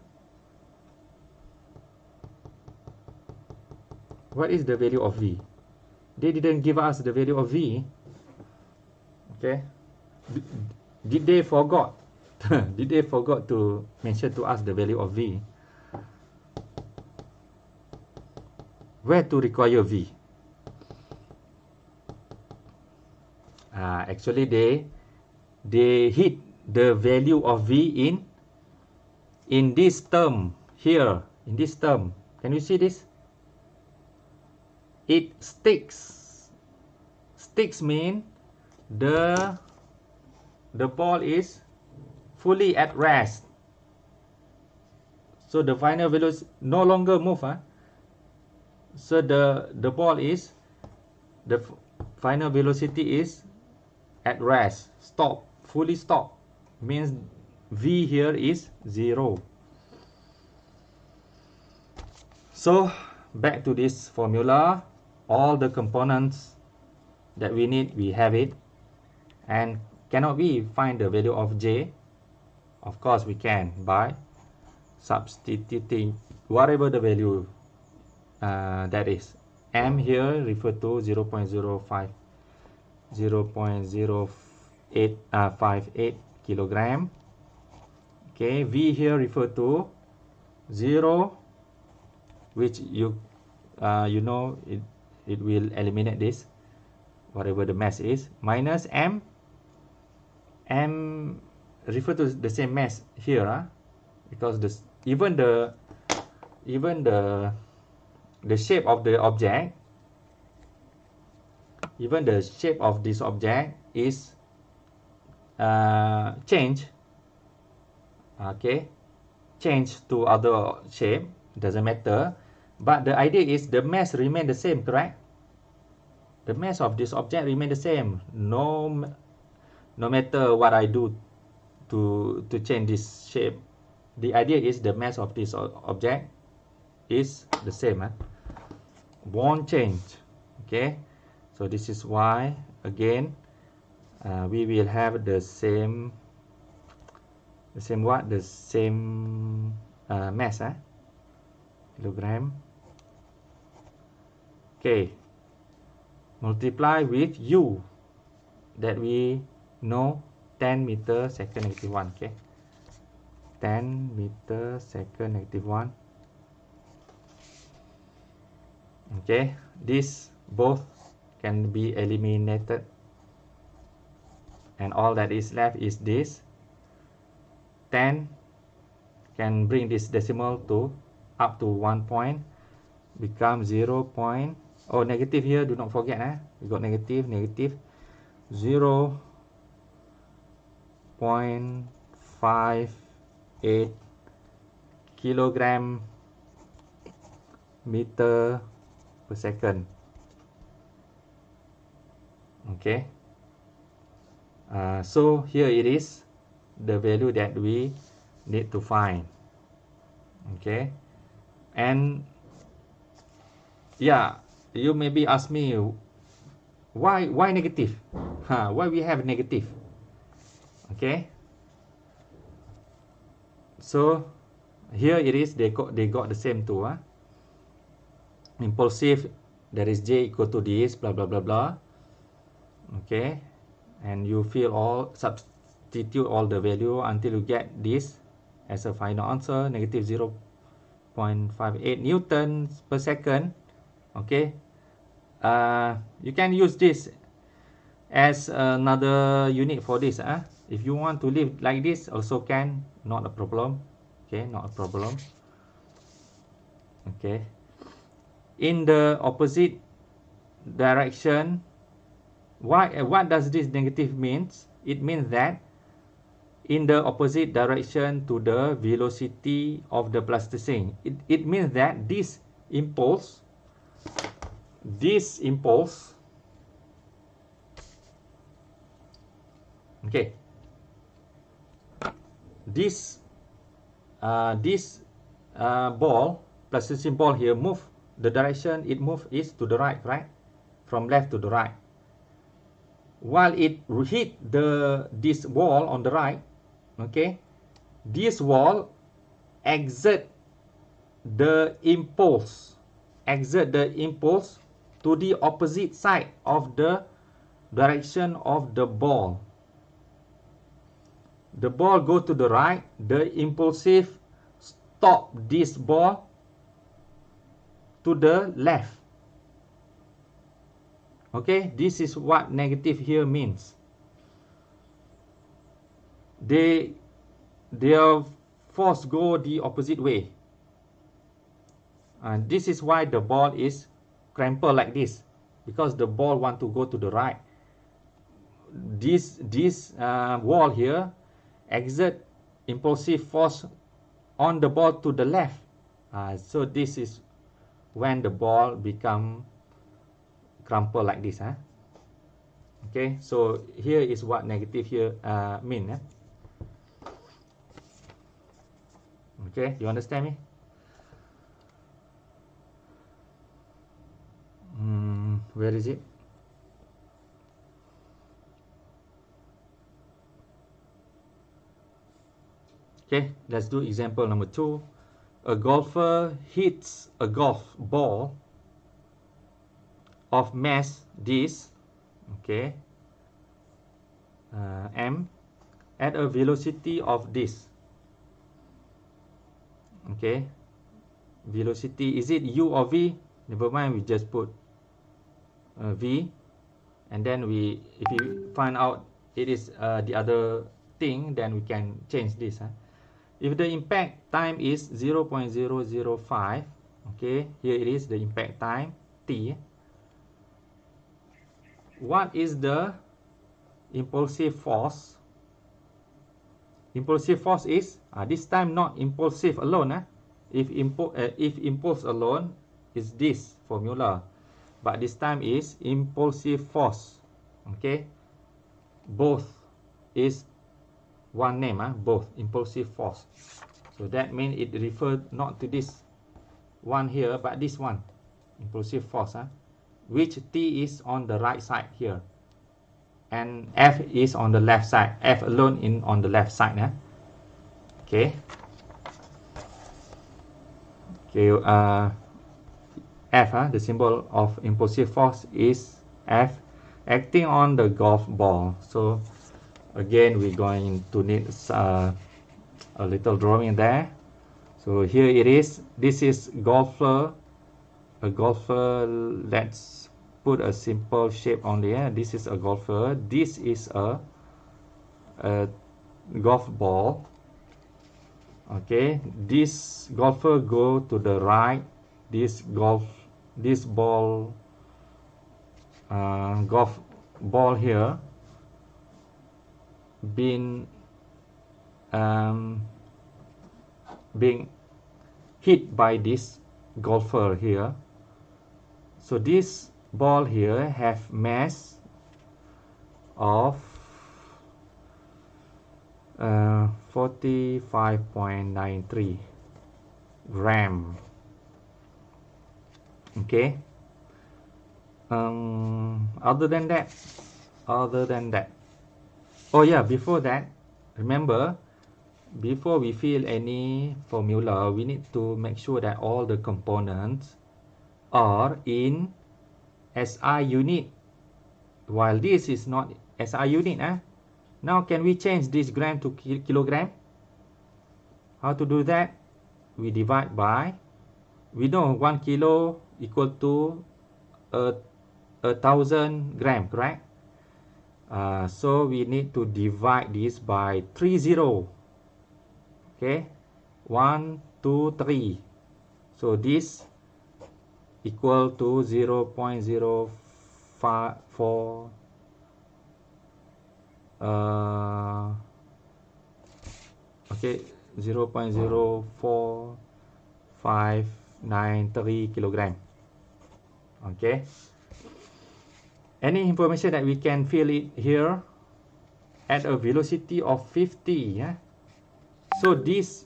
What is the value of v? They didn't give us the value of v. Okay, did they forgot? Did they forgot to mention to us the value of v? Where to require v? Actually they hit the value of v in this term here, in this term. Can you see this? It sticks. Sticks mean the ball is fully at rest. So the final velocity no longer move. So the ball is, the final velocity is at rest, stop, fully stop. Means v here is 0. So back to this formula, all the components that we need, we have it. And cannot we find the value of j? Of course we can, by substituting whatever the value that is. M here refer to 0.05 0.0858 kilogram. Okay, v here refer to 0, which you know it will eliminate this, whatever the mass is, minus m. M refer to the same mass here, because even the shape of the object, even the shape of this object is change. Okay, change to other shape, doesn't matter, but the idea is the mass remain the same, correct? The mass of this object remain the same, no matter what I do to change this shape. The idea is the mass of this object is the same, won't change. Okay, so this is why again we will have the same mass, kilogram. Okay, multiply with u that we know, 10 meter second negative 1. Okay, 10 meter second negative 1. Okay, this both can be eliminated, and all that is left is this 10 can bring this decimal to up to 1 point, become 0. Oh, negative here, do not forget, we got negative 0.58 kilogram meter per second. Okay, so here it is, the value that we need to find. Okay, and yeah, you maybe ask me why negative, why we have negative. Okay, so here it is, they got the same too. Impulsive, there is j equal to this, blah blah blah blah. Okay, and you substitute all the value until you get this as a final answer, negative 0.58 newtons per second. Okay, you can use this as another unit for this. If you want to leave like this, also can, not a problem. Okay, not a problem. Okay. In the opposite direction, what does this negative means? It means that in the opposite direction to the velocity of the plasticine. It means that this impulse, okay, this ball, plasticine ball here, move, the direction it move is to the right, right? From left to the right. While it hit this wall on the right, okay, this wall exert the impulse to the opposite side of the direction of the ball. The ball go to the right, the impulsive stop this ball to the left. Okay, this is what negative here means. Their force go the opposite way. And this is why the ball is crumpled like this, because the ball want to go to the right. This wall here exert impulsive force on the ball to the left. So this is when the ball become crumpled like this. Okay, so here is what negative here mean. Okay, you understand me? Where is it? Okay, let's do example number 2. A golfer hits a golf ball of mass this, okay, m, at a velocity of this. Okay, velocity, is it u or v? Never mind, we just put v, and then if you find out it is the other thing, then we can change this. If the impact time is 0.005, okay, here it is the impact time t. What is the impulsive force? Impulsive force is this time not impulsive alone. If impulse alone is this formula, but this time is impulsive force. Okay, both is one name. Both impulsive force. So that means it referred not to this one here, but this one, impulsive force. Which t is on the right side here, and F is on the left side. F alone on the left side. Okay. Okay. F, the symbol of impulsive force is F, acting on the golf ball. So again, we're going to need a little drawing there. So here it is. This is golfer. A golfer. Let's put a simple shape on there. This is a golfer. This is a golf ball. Okay, this golfer go to the right. This golf ball here being hit by this golfer here. So this ball here have mass of 45.93 gram. Okay. Other than that, oh yeah, before that, remember, before we fill any formula, we need to make sure that all the components are in SI unit, while this is not SI unit. Now can we change this gram to kilogram? How to do that? We divide by, we know 1 kilo equal to 1,000 gram, correct? So we need to divide this by 30. Okay, 1, 2, 3. So this equal to 0.054 okay, 0.04593 kilogram. Okay, any information that we can fill it here at a velocity of 50. Yeah? So this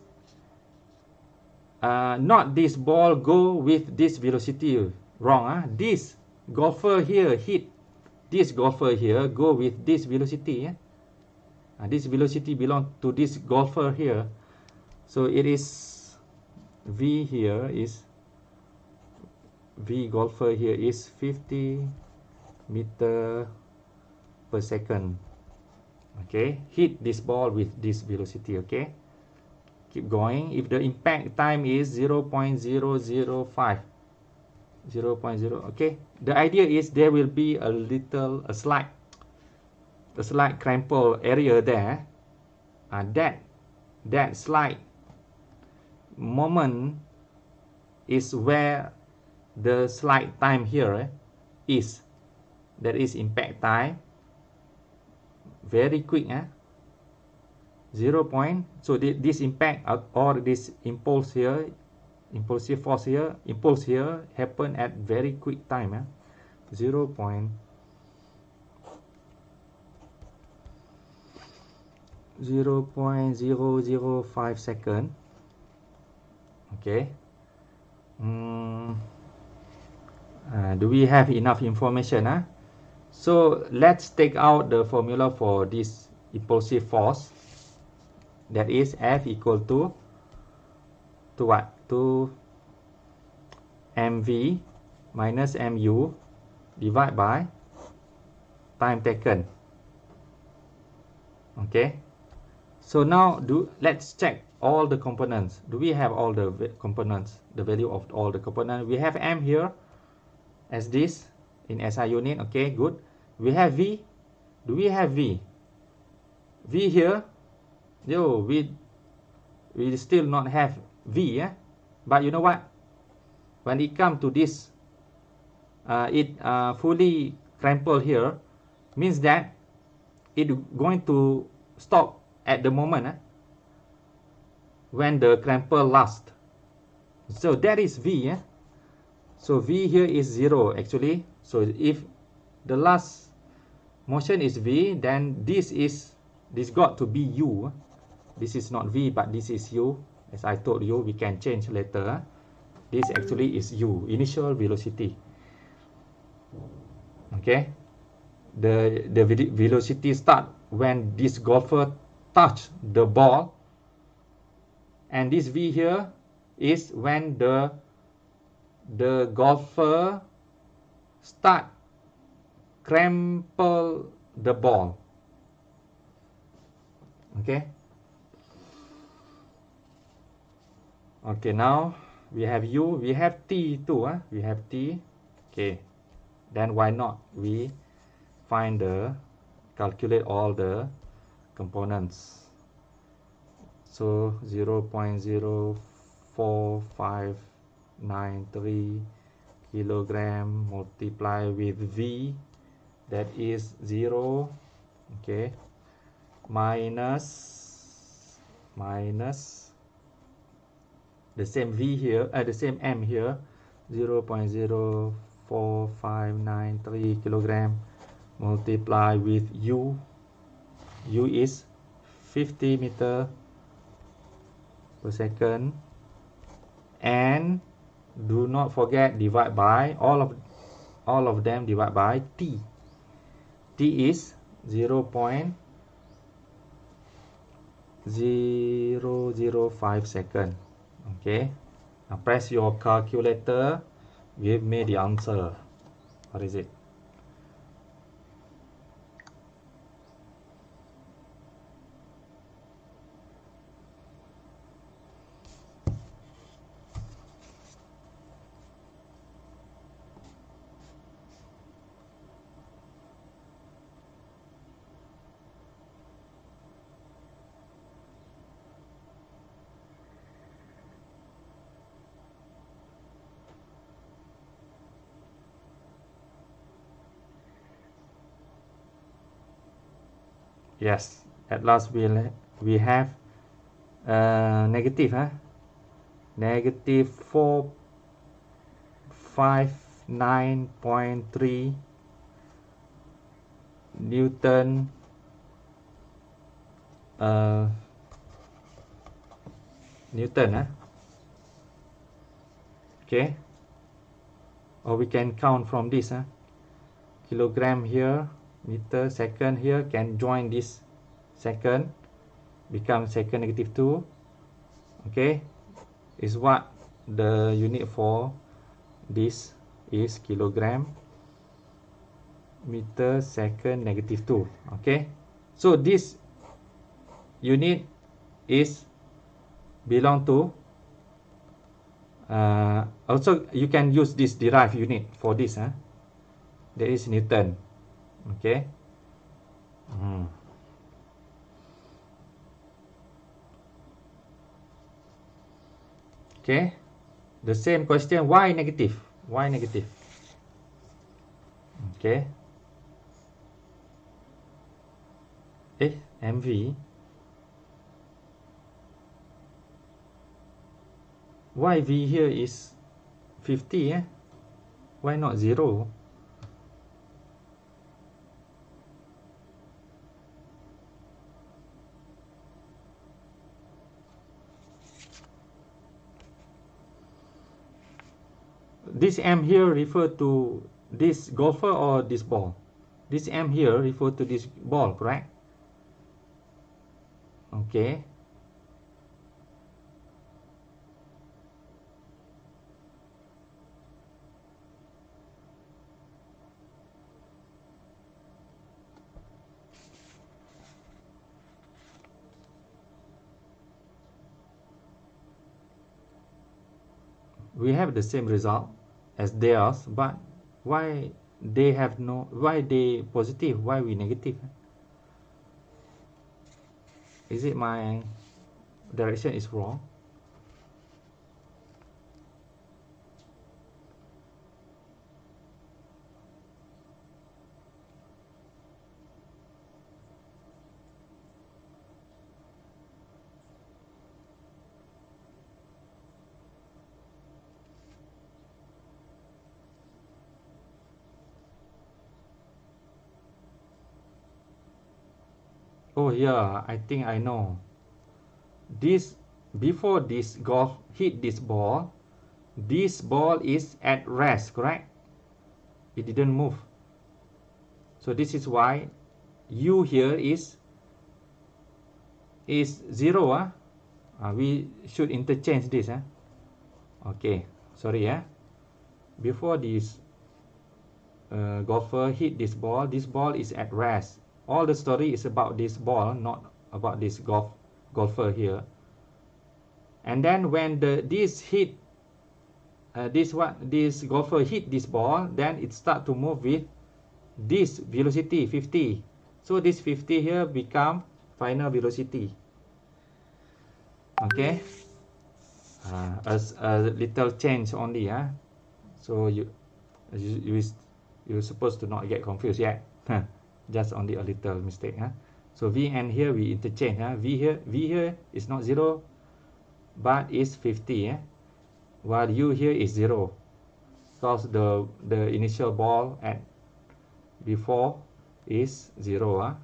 not this ball go with this velocity, wrong. This golfer here hit this golfer here go with this velocity. This velocity belong to this golfer here, so it is v here is v golfer here is 50 meter per second. Okay, hit this ball with this velocity. Okay, keep going. If the impact time is 0.005, 0.0, okay, the idea is there will be a slight crumple area there. That slight moment is where the slight time here is. That is impact time. Very quick. 0 point. So this impact or this impulse here, impulsive force here, impulse here happen at very quick time. 0.005 second. Okay. Do we have enough information? So let's take out the formula for this impulsive force. That is F equal to what? To mv minus mu divided by time taken. Okay. So now let's check all the components. Do we have all the components? The value of all the components. We have m here as this in SI unit. Okay, good. We have v. Do we have v? V here. Yo, we still not have v. But you know what? When it comes to this, it fully crumple here, means that it going to stop at the moment when the crumple lasts. So that is v. So v here is 0 actually. So if the last motion is v, then this got to be u. This is not v, but this is u. As I told you, we can change later. This actually is u, initial velocity. Okay, the velocity start when this golfer touch the ball, and this v here is when the golfer start crumple the ball. Okay. Okay, now we have u, we have t too. We have t. Okay, then why not we calculate all the components. So 0.04593 kilogram multiply with v, that is 0. Okay, minus the same v here, the same m here, 0.04593 kilogram multiply with u. U is 50 meter per second, and do not forget divide by all of them, divide by t. T is 0.005 second. Okay, now press your calculator, give me the answer. What is it? Yes, at last we have negative, huh? Negative 459.3 Newton uh, Newton, huh? Okay, or we can count from this, huh? Kilogram here, meter, second here, can join this second, become second negative 2. Okay, is what the unit for this is kilogram meter second negative 2. Okay, so this unit is belong to also you can use this derived unit for this, huh? That is Newton. Okay. Okay, the same question, why negative, why negative? Okay, MV, why V here is 50, why not 0? This M here refer to this golfer or this ball? This M here refer to this ball, correct? Okay. We have the same result as theirs, but why they have no, why they positive, why we negative? Is it my direction is wrong? Oh yeah, I think I know. This, before this golf hit this ball is at rest, correct? It didn't move. So this is why U here is 0. We should interchange this. Okay, sorry. Before this golfer hit this ball is at rest. All the story is about this ball, not about this golfer here. And then when this golfer hit this ball, then it start to move with this velocity 50. So this 50 here become final velocity. Okay, as a little change only. So you're supposed to not get confused yet. Just only a little mistake. So Vn here we interchange. V here is not 0, but is 50. While U here is 0, because the initial ball at before is 0.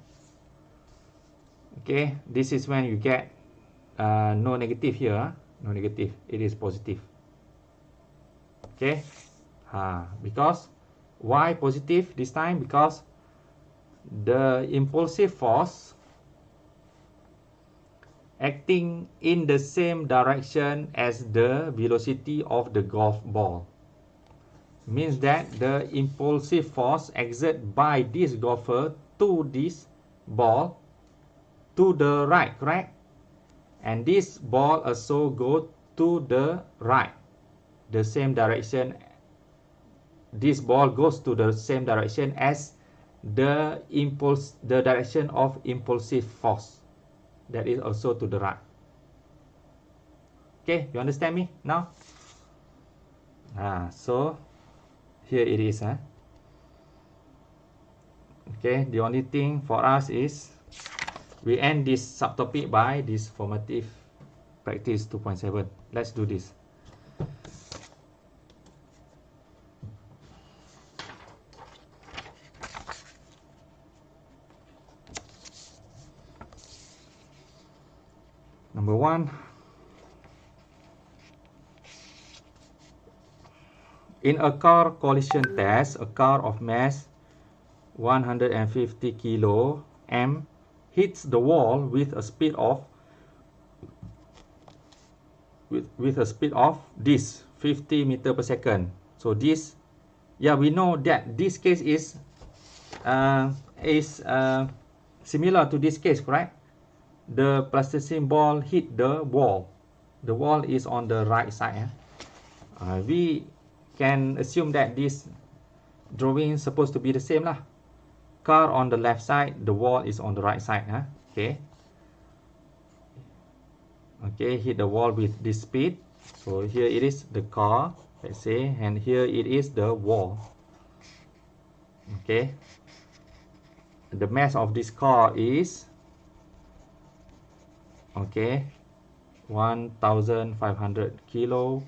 Okay, this is when you get no negative here. No negative, it is positive. Okay, because why positive this time? Because the impulsive force acting in the same direction as the velocity of the golf ball means that the impulsive force exerted by this golfer to this ball to the right, correct? And this ball also go to the right, the same direction. This ball goes to the same direction as the direction of impulsive force, that is also to the right. Okay, you understand me now? So here it is. Okay, the only thing for us is We end this subtopic by this formative practice 2.7. Let's do this. Number 1. In a car collision test, a car of mass 150 kilo m hits the wall with a speed of this 50 meter per second. So this, yeah, we know that this case is similar to this case, correct? The plasticine ball hit the wall. The wall is on the right side. We can assume that this drawing is supposed to be the same lah. Car on the left side, the wall is on the right side. Okay. Okay, hit the wall with this speed. So here it is the car, let's say, and here it is the wall. Okay. The mass of this car is 1,500 kilo.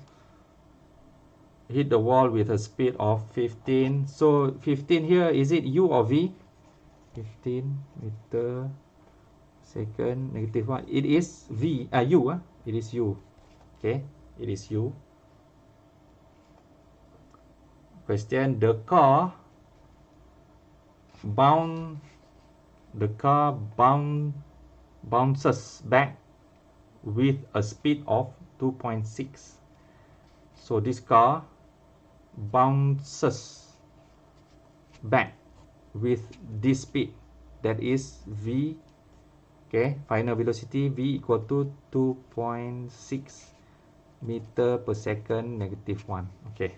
Hit the wall with a speed of 15. So 15 here, is it U or V? 15 meter second negative 1. It is V, U. It is U. Okay, it is U. Question: the car bounces back with a speed of 2.6. So this car bounces back with this speed, that is V. Okay, final velocity V equal to 2.6 meter per second negative 1. Okay.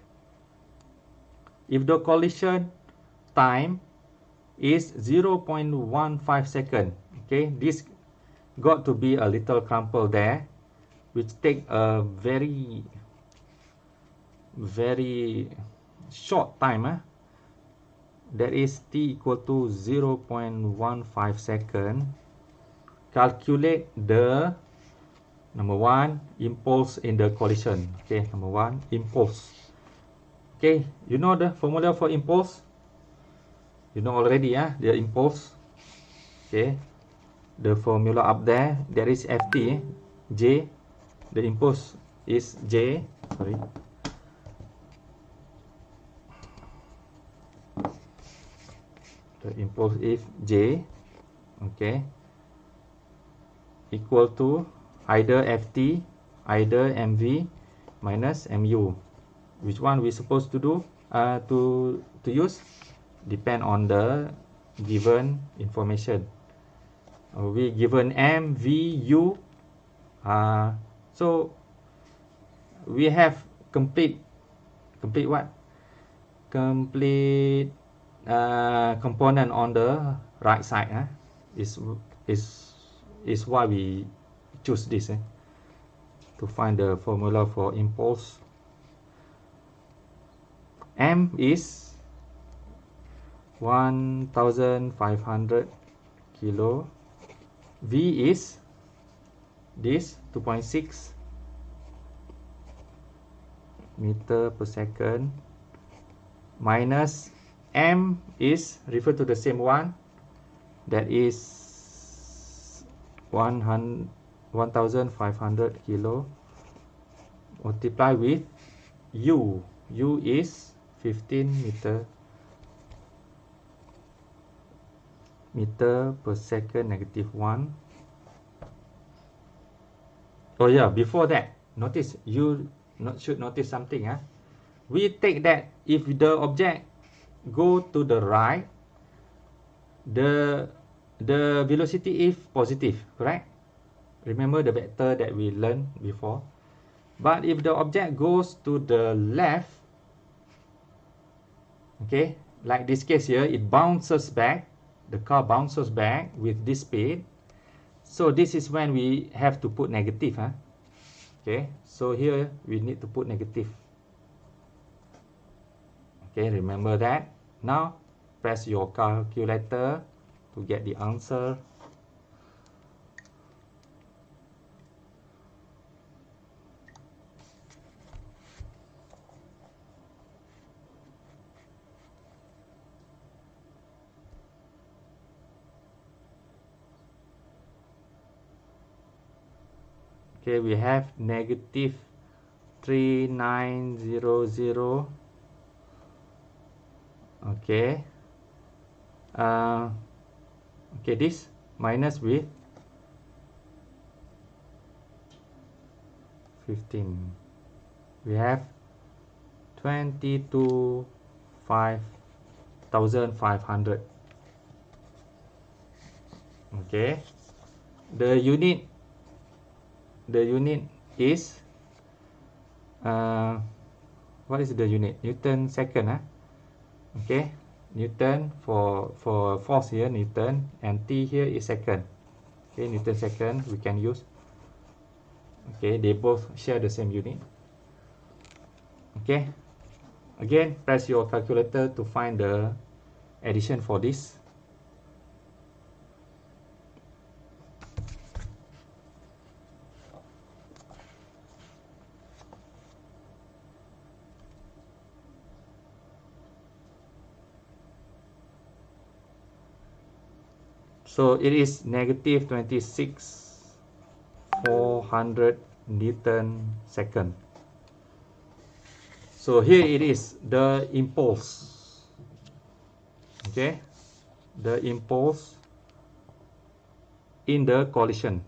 If the collision time is 0.15 second, okay, this got to be a little crumple there, which take a very short time. That is t equal to 0.15 second. Calculate the number 1 impulse in the collision. Okay, number 1 impulse. Okay, you know the formula for impulse? You know already, the impulse. Okay, the formula up there, there is Ft, J. The impulse is J. Sorry. The impulse is J. Okay. Equal to either Ft, either mv minus mu. Which one we supposed to do? To use? Depend on the given information. We given m, v, u. So we have complete what? Complete component on the right side. Is why we choose this to find the formula for impulse. M is 1,500 kilo. V is this 2.6 meter per second, minus M is refer to the same one, that is 1,500 kilo, multiply with U. U is 15 meter per second negative 1. Oh yeah, before that, notice, you should notice something. We take that if the object go to the right, the velocity is positive, correct? Remember the vector that we learned before. But if the object goes to the left, okay, like this case here, it bounces back. The car bounces back with this speed. So this is when we have to put negative. Okay, so here we need to put negative. Okay, remember that. Now press your calculator to get the answer. Okay, we have negative 3900. Okay. Okay, this minus with 15. We have 22,500. Okay. The unit is what is the unit? Newton second, huh? Okay, Newton for force here, Newton, and T here is second. Okay, Newton second we can use. Okay, they both share the same unit. Okay, again press your calculator to find the addition for this. So it is negative 26,400 Newton second. So here it is, the impulse. Okay, the impulse in the collision.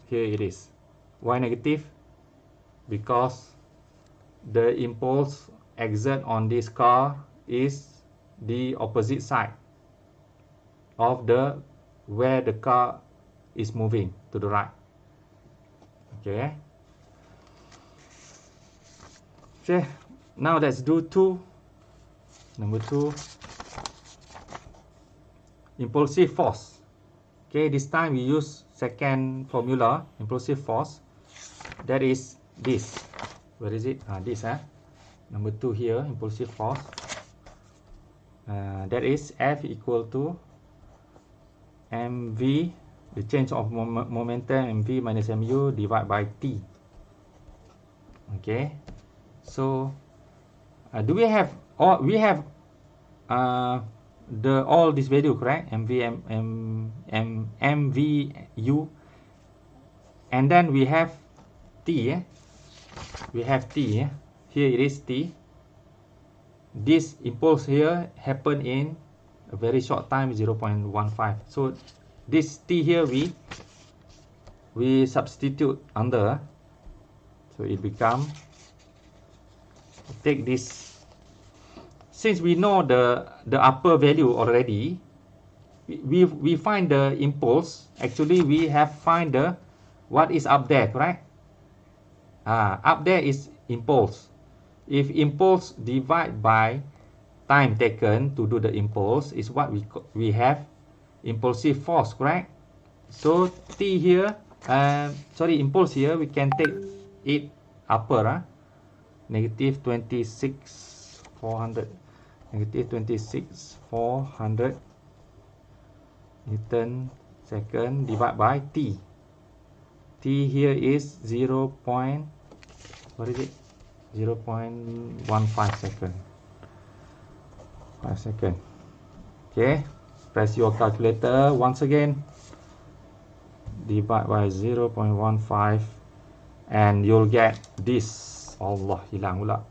Here it is. Why negative? Because the impulse exert on this car is the opposite side of the where the car is moving to the right. Okay. Okay. Now let's do number 2. Impulsive force. Okay, this time we use second formula, impulsive force. That is this. Where is it? This, number 2 here, impulsive force. That is F equal to mv, the change of momentum, mv minus mu divided by t. Okay, so do we have the all this value, correct? mv, mvu, and then we have t. We have t. Here it is t. This impulse here happen in a very short time, 0.15. So this t here we substitute under, so it become, take this, since we know the upper value already, we find the impulse. Actually we have find the what is up there, correct? Up there is impulse. If impulse divide by time taken to do the impulse is what we have impulsive force, correct? So T here, impulse here, we can take it upper, negative 26,400, negative 26,400 Newton second divided by T. T here is 0. What is it? 0.15 second. 5 second. Okay, press your calculator once again, divide by 0.15 and you'll get this. Allah, hilang pula.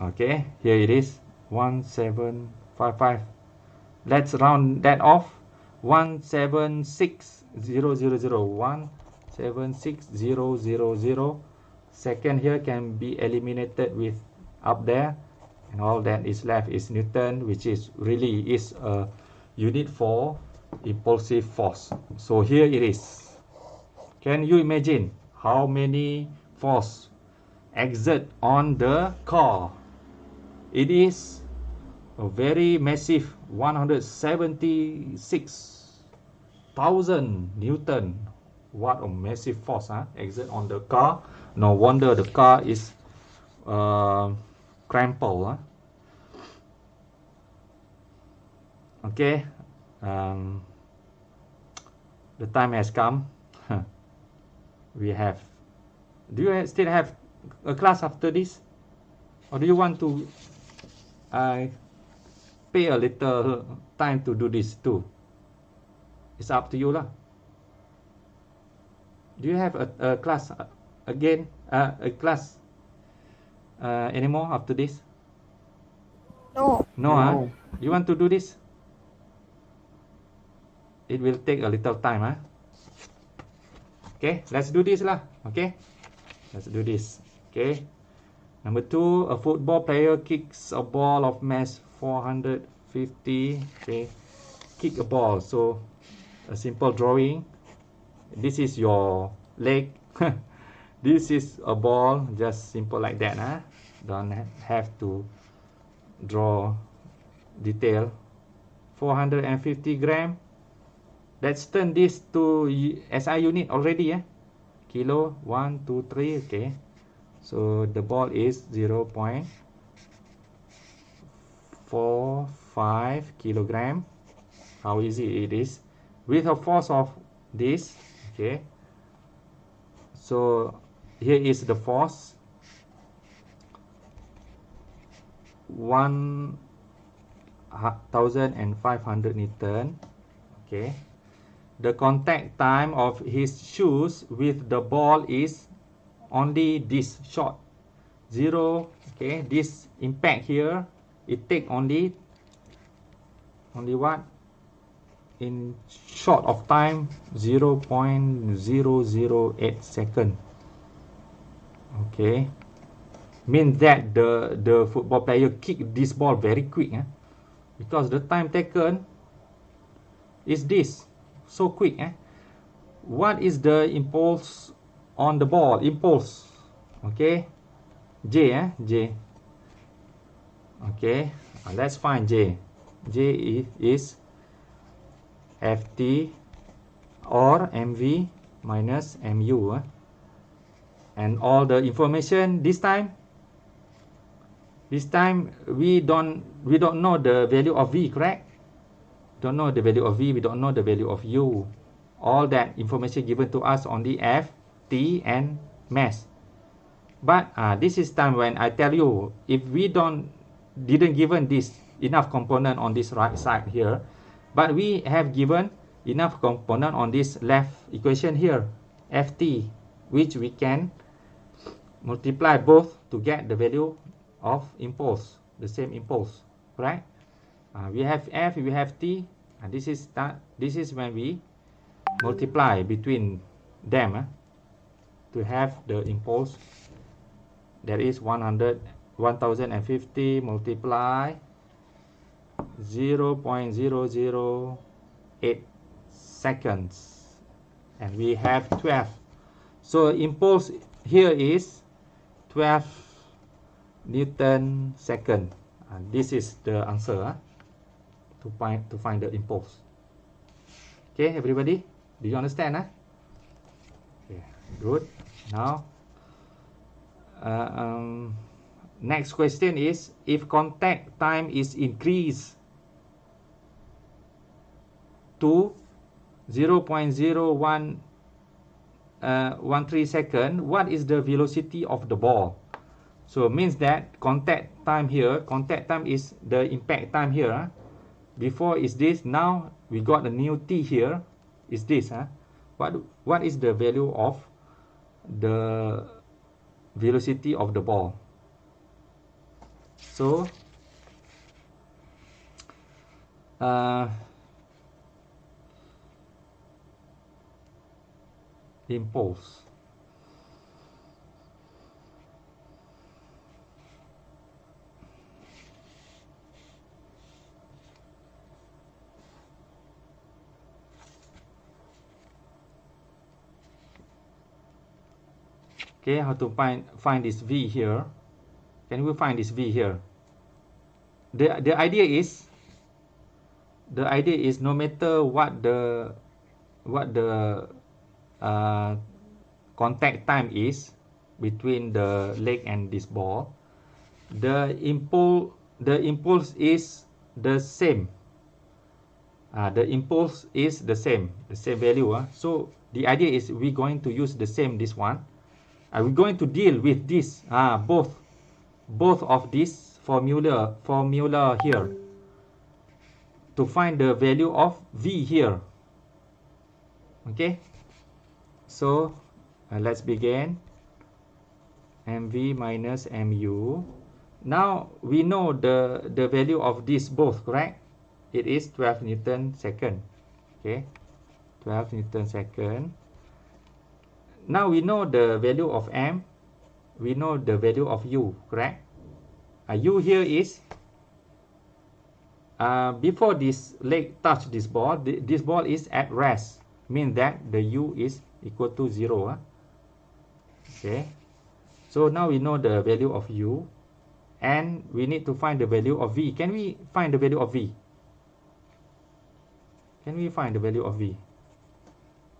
Okay, here it is, 1755. Let's round that off. 176000, 176000. Second here can be eliminated with up there, and all that is left is Newton, which is really is a unit for impulsive force. So here it is. Can you imagine how many force exert on the car? It is a very massive 176,000 Newton. What a massive force exert on the car. No wonder the car is crumpled. Okay, the time has come. We have. Do you still have a class after this, or do you want to pay a little time to do this too? It's up to you lah. Do you have a class again? A class anymore after this? No. No, huh? No. You want to do this? It will take a little time, huh? Okay, let's do this lah. Okay, let's do this. Okay. Number 2, a football player kicks a ball of mass 450. Okay, kick a ball. So a simple drawing. This is your leg. This is a ball. Just simple like that, huh? Don't have to draw detail. 450 gram. Let's turn this to SI unit already, kilo. 1, 2, 3. Okay, so the ball is 0.45 kilogram. How easy it is with a force of this. Okay, so here is the force, 1500 Newton. Okay, the contact time of his shoes with the ball is only this short, 0. Okay, this impact here, it take only what? In short of time, 0.008 second. Okay, means that the football player kick this ball very quick, because the time taken is this, so quick. What is the impulse on the ball? Impulse, okay, J, J. Okay, let's find J. J is Ft or mv minus mu, and all the information this time we don't know the value of v, correct? Don't know the value of v, we don't know the value of u. All that information given to us on the F, T and mass. But this is time when I tell you, if we didn't given this enough component on this right side here, but we have given enough component on this left equation here, Ft, which we can multiply both to get the value of impulse, the same impulse, right? We have F, we have T, and this is when we multiply between them to have the impulse. That is 1050 multiply 0.008 seconds, and we have 12. So impulse here is 12 Newton second. And this is the answer to find the impulse. Okay, everybody, do you understand? Okay, good. Now next question is, if contact time is increased to 0.0113 second, what is the velocity of the ball? So means that contact time is the impact time here. Before is this, now we got a new t here, is this. What is the value of the velocity of the ball? So impulse. Okay, how to find this v here? Can we find this v here? The idea is no matter what the contact time is between the leg and this ball, the impulse is the same. The impulse is the same value. So the idea is we're going to use the same this one. We're going to deal with this both of this formula here to find the value of v here. Okay, so let's begin. mv minus mu. Now we know the value of this both, correct? It is 12 Newton second. Okay, 12 Newton second. Now we know the value of m, we know the value of u, correct? U here is before this leg touch this ball, this ball is at rest, mean that the u is equal to 0. Okay, so now we know the value of u, and we need to find the value of v. Can we find the value of v? Can we find the value of v?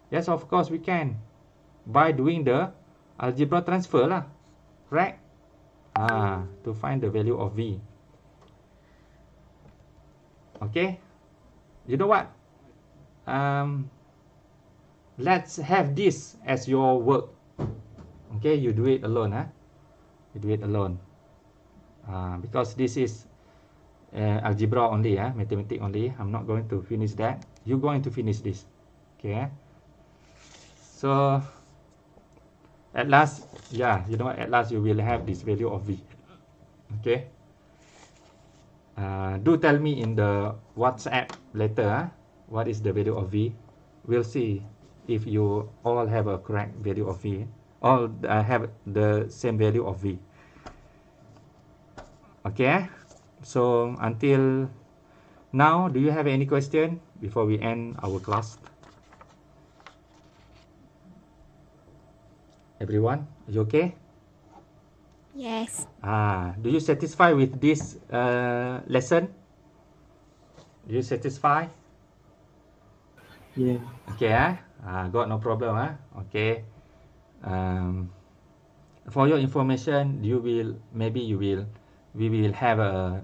Yes, of course we can, by doing the algebra transfer lah, right? To find the value of v. Okay, you know what? Let's have this as your work. Okay, you do it alone, you do it alone, because this is algebra only, mathematics only. I'm not going to finish that. You're going to finish this. Okay, so at last, yeah, you know, at last you will have this value of v. Okay, do tell me in the WhatsApp later, what is the value of v. We'll see if you all have a correct value of v, all have the same value of v. Okay, so until now, do you have any question before we end our class? Everyone, are you okay? Yes. Do you satisfy with this lesson? Do you satisfy? Yeah. Okay, got no problem, okay. For your information, we will have a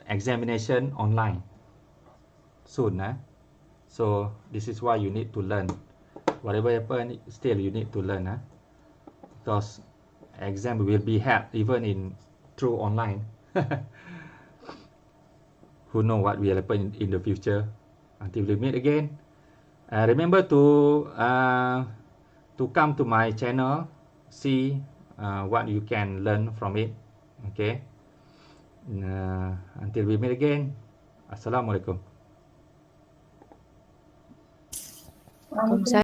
examination online soon, so this is why you need to learn. Whatever happen, still you need to learn, because exam will be held even through online. Who know what will happen in the future? Until we meet again, remember to come to my channel, see what you can learn from it. Okay, until we meet again, Assalamualaikum. Waalaikumsalam.